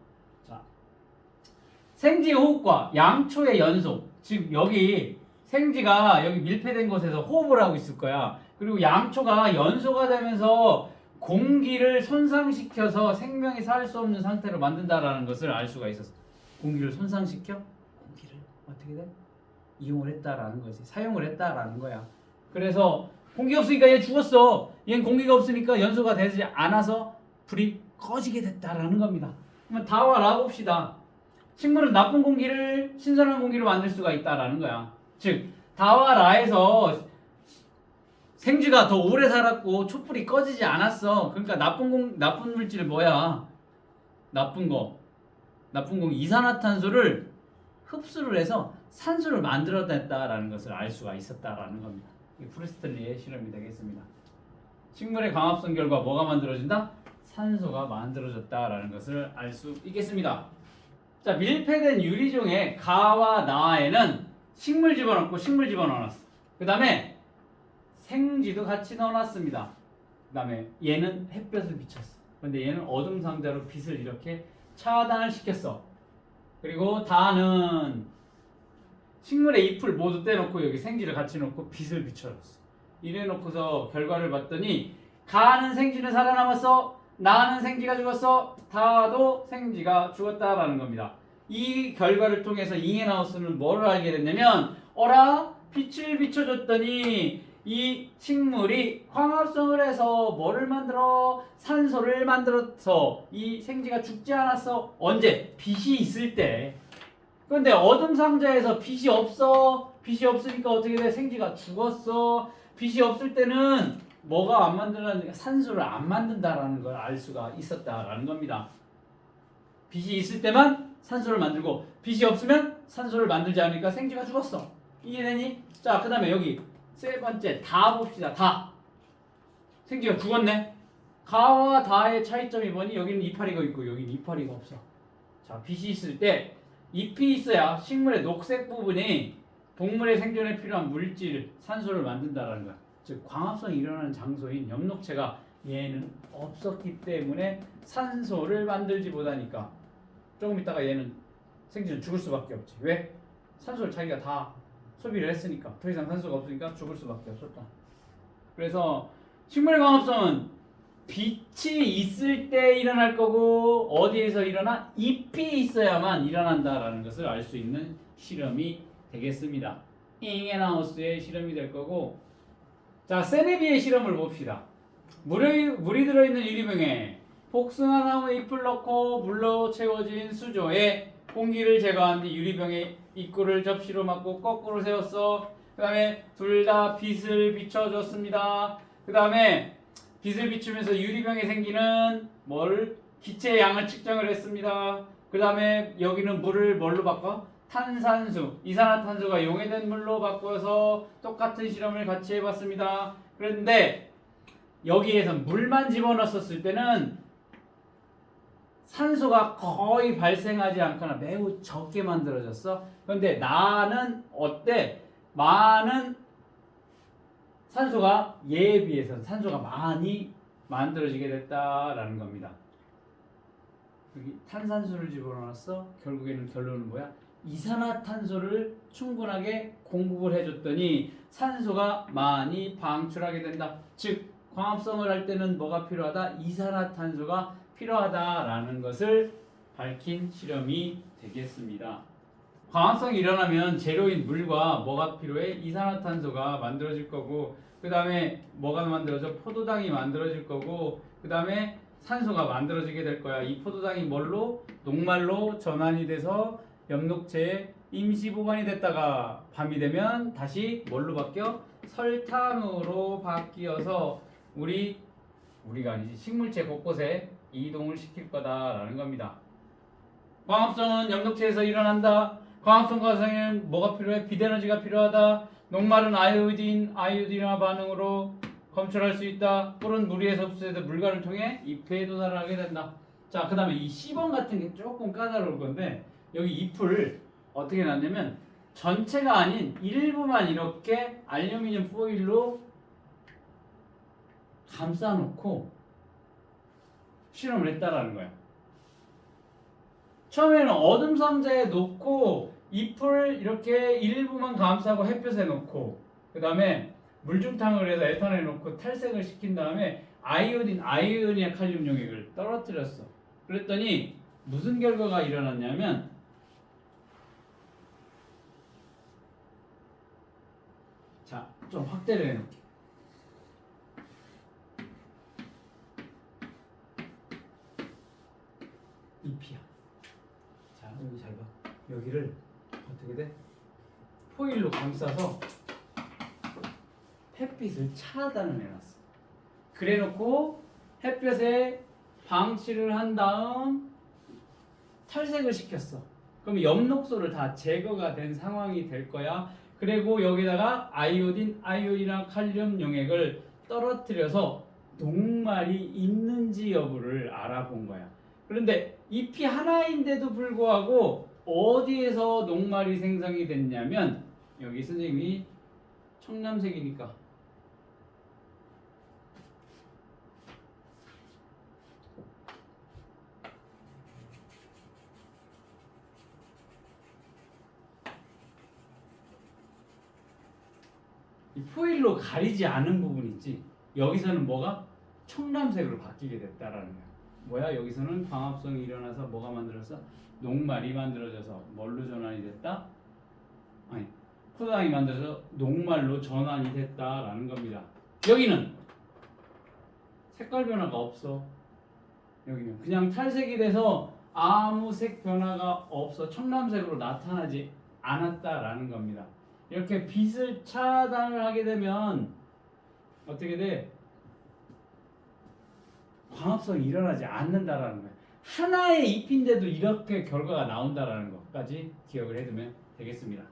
자, 생지 호흡과 양초의 연속. 즉 여기 생지가 여기 밀폐된 곳에서 호흡을 하고 있을 거야. 그리고 양초가 연소가 되면서 공기를 손상시켜서 생명이 살 수 없는 상태로 만든다라는 것을 알 수가 있었어. 공기를 손상시켜? 공기를 어떻게 돼? 이용을 했다라는 거지. 사용을 했다라는 거야. 그래서 공기가 없으니까 얘 죽었어. 얘는 공기가 없으니까 연소가 되지 않아서 불이 꺼지게 됐다라는 겁니다. 그러면 다와 라 봅시다. 식물은 나쁜 공기를 신선한 공기로 만들 수가 있다라는 거야. 즉 다와 라에서 생쥐가 더 오래 살았고 촛불이 꺼지지 않았어. 그러니까 나쁜 물질 뭐야? 나쁜 공 이산화탄소를 흡수를 해서 산소를 만들어냈다라는 것을 알 수가 있었다라는 겁니다. 이게 프리스틀리의 실험이 되겠습니다. 식물의 광합성 결과 뭐가 만들어진다? 산소가 만들어졌다라는 것을 알 수 있겠습니다. 자, 밀폐된 유리종의 가와 나에는 식물 집어넣고 식물 집어넣었어. 그 다음에 생쥐도 같이 넣어놨습니다. 그 다음에 얘는 햇볕을 비쳤어. 근데 얘는 어둠 상자로 빛을 이렇게 차단을 시켰어. 그리고 다는 식물의 잎을 모두 떼놓고 여기 생쥐를 같이 넣고 빛을 비춰줬어. 이래 놓고서 결과를 봤더니 가는 생쥐는 살아남았어. 나는 생쥐가 죽었어. 다도 생쥐가 죽었다라는 겁니다. 이 결과를 통해서 잉해나우스는 뭐를 알게 됐냐면 어라 빛을 비춰줬더니 이 식물이 광합성을 해서 뭐를 만들어? 산소를 만들어서 이 생쥐가 죽지 않았어. 언제? 빛이 있을 때. 그런데 어둠 상자에서 빛이 없어. 빛이 없으니까 어떻게 돼? 생쥐가 죽었어. 빛이 없을 때는 뭐가 안 만들어지니까 산소를 안 만든다라는 걸 알 수가 있었다라는 겁니다. 빛이 있을 때만 산소를 만들고 빛이 없으면 산소를 만들지 않으니까 생쥐가 죽었어. 이해되니? 자, 그 다음에 여기 세 번째 다 봅시다. 다. 생쥐가 죽었네. 가와 다의 차이점이 뭐니? 여기는 이파리가 있고 여기는 이파리가 없어. 자, 빛이 있을 때 잎이 있어야 식물의 녹색 부분이 동물의 생존에 필요한 물질, 산소를 만든다라는 거야. 즉 광합성이 일어나는 장소인 엽록체가 얘는 없었기 때문에 산소를 만들지 못하니까 조금 있다가 얘는 생쥐는 죽을 수밖에 없지. 왜? 산소를 자기가 다 소비를 했으니까 더 이상 산소가 없으니까 죽을 수밖에 없었다. 그래서 식물의 광합성은 빛이 있을 때 일어날 거고 어디에서 일어나? 잎이 있어야만 일어난다라는 것을 알 수 있는 실험이 되겠습니다. 잉해나우스의 실험이 될 거고, 자 세네비의 실험을 봅시다. 물이 들어있는 유리병에 복숭아나무 잎을 넣고 물로 채워진 수조에 공기를 제거한 뒤 유리병의 입구를 접시로 막고 거꾸로 세웠어. 그 다음에 둘 다 빛을 비춰줬습니다. 그 다음에 빛을 비추면서 유리병에 생기는 기체의 양을 측정을 했습니다. 그 다음에 여기는 물을 뭘로 바꿔? 탄산수, 이산화탄소가 용해된 물로 바꿔서 똑같은 실험을 같이 해봤습니다. 그런데 여기에서 물만 집어넣었을 때는 산소가 거의 발생하지 않거나 매우 적게 만들어졌어. 그런데 나는 어때? 많은 산소가 얘에 비해서 산소가 많이 만들어지게 됐다라는 겁니다. 여기 탄산수를 집어넣었어. 결국에는 결론은 뭐야? 이산화탄소를 충분하게 공급을 해줬더니 산소가 많이 방출하게 된다. 즉 광합성을 할 때는 뭐가 필요하다? 이산화탄소가 필요하다라는 것을 밝힌 실험이 되겠습니다. 광합성이 일어나면 재료인 물과 뭐가 필요해? 이산화탄소가 만들어질 거고, 그 다음에 뭐가 만들어져? 포도당이 만들어질 거고, 그 다음에 산소가 만들어지게 될 거야. 이 포도당이 뭘로? 녹말로 전환이 돼서 엽록체에 임시 보관이 됐다가 밤이 되면 다시 뭘로 바뀌어? 설탕으로 바뀌어서 우리가 아니지 식물체 곳곳에 이동을 시킬 거다라는 겁니다. 광합성은 엽록체에서 일어난다. 광합성 과정에는 뭐가 필요해? 빛에너지가 필요하다. 녹말은 아이오딘화 반응으로 검출할 수 있다. 꿀은 물 위에서 흡수해서 물관을 통해 잎에 도달하게 된다. 자, 그 다음에 이 C번 같은 게 조금 까다로울 건데 여기 잎을 어떻게 놨냐면 전체가 아닌 일부만 이렇게 알루미늄 포일로 감싸놓고 실험을 했다라는 거야. 처음에는 어둠 상자에 놓고 잎을 이렇게 일부만 감싸고 햇볕에 놓고 그 다음에 물중탕을 해서 에탄올에 놓고 탈색을 시킨 다음에 아이오디나 칼륨 용액을 떨어뜨렸어. 그랬더니 무슨 결과가 일어났냐면 자, 좀 확대를 해놓을게. 잎이야. 자, 여기 잘 봐. 여기를 어떻게 돼? 포일로 감싸서 햇빛을 차단을 해놨어. 그래놓고 햇볕에 방치를 한 다음 탈색을 시켰어. 그럼 엽록소를 다 제거가 된 상황이 될 거야. 그리고 여기다가 아이오디나 칼륨 용액을 떨어뜨려서 녹말이 있는지 여부를 알아본 거야. 그런데 잎이 하나인데도 불구하고 어디에서 녹말이 생성이 됐냐면 여기 선생님이 청남색이니까 이 포일로 가리지 않은 부분 있지. 여기서는 뭐가 청람색으로 바뀌게 됐다라는 거야. 뭐야? 여기서는 광합성이 일어나서 뭐가 만들어졌어? 녹말이 만들어져서 뭘로 전환이 됐다? 아니, 포도당이 만들어서 녹말로 전환이 됐다라는 겁니다. 여기는 색깔 변화가 없어. 여기는 그냥 탈색이 돼서 아무 색 변화가 없어. 청람색으로 나타나지 않았다라는 겁니다. 이렇게 빛을 차단을 하게 되면 어떻게 돼? 광합성이 일어나지 않는다라는 거예요. 하나의 잎인데도 이렇게 결과가 나온다라는 것까지 기억을 해두면 되겠습니다.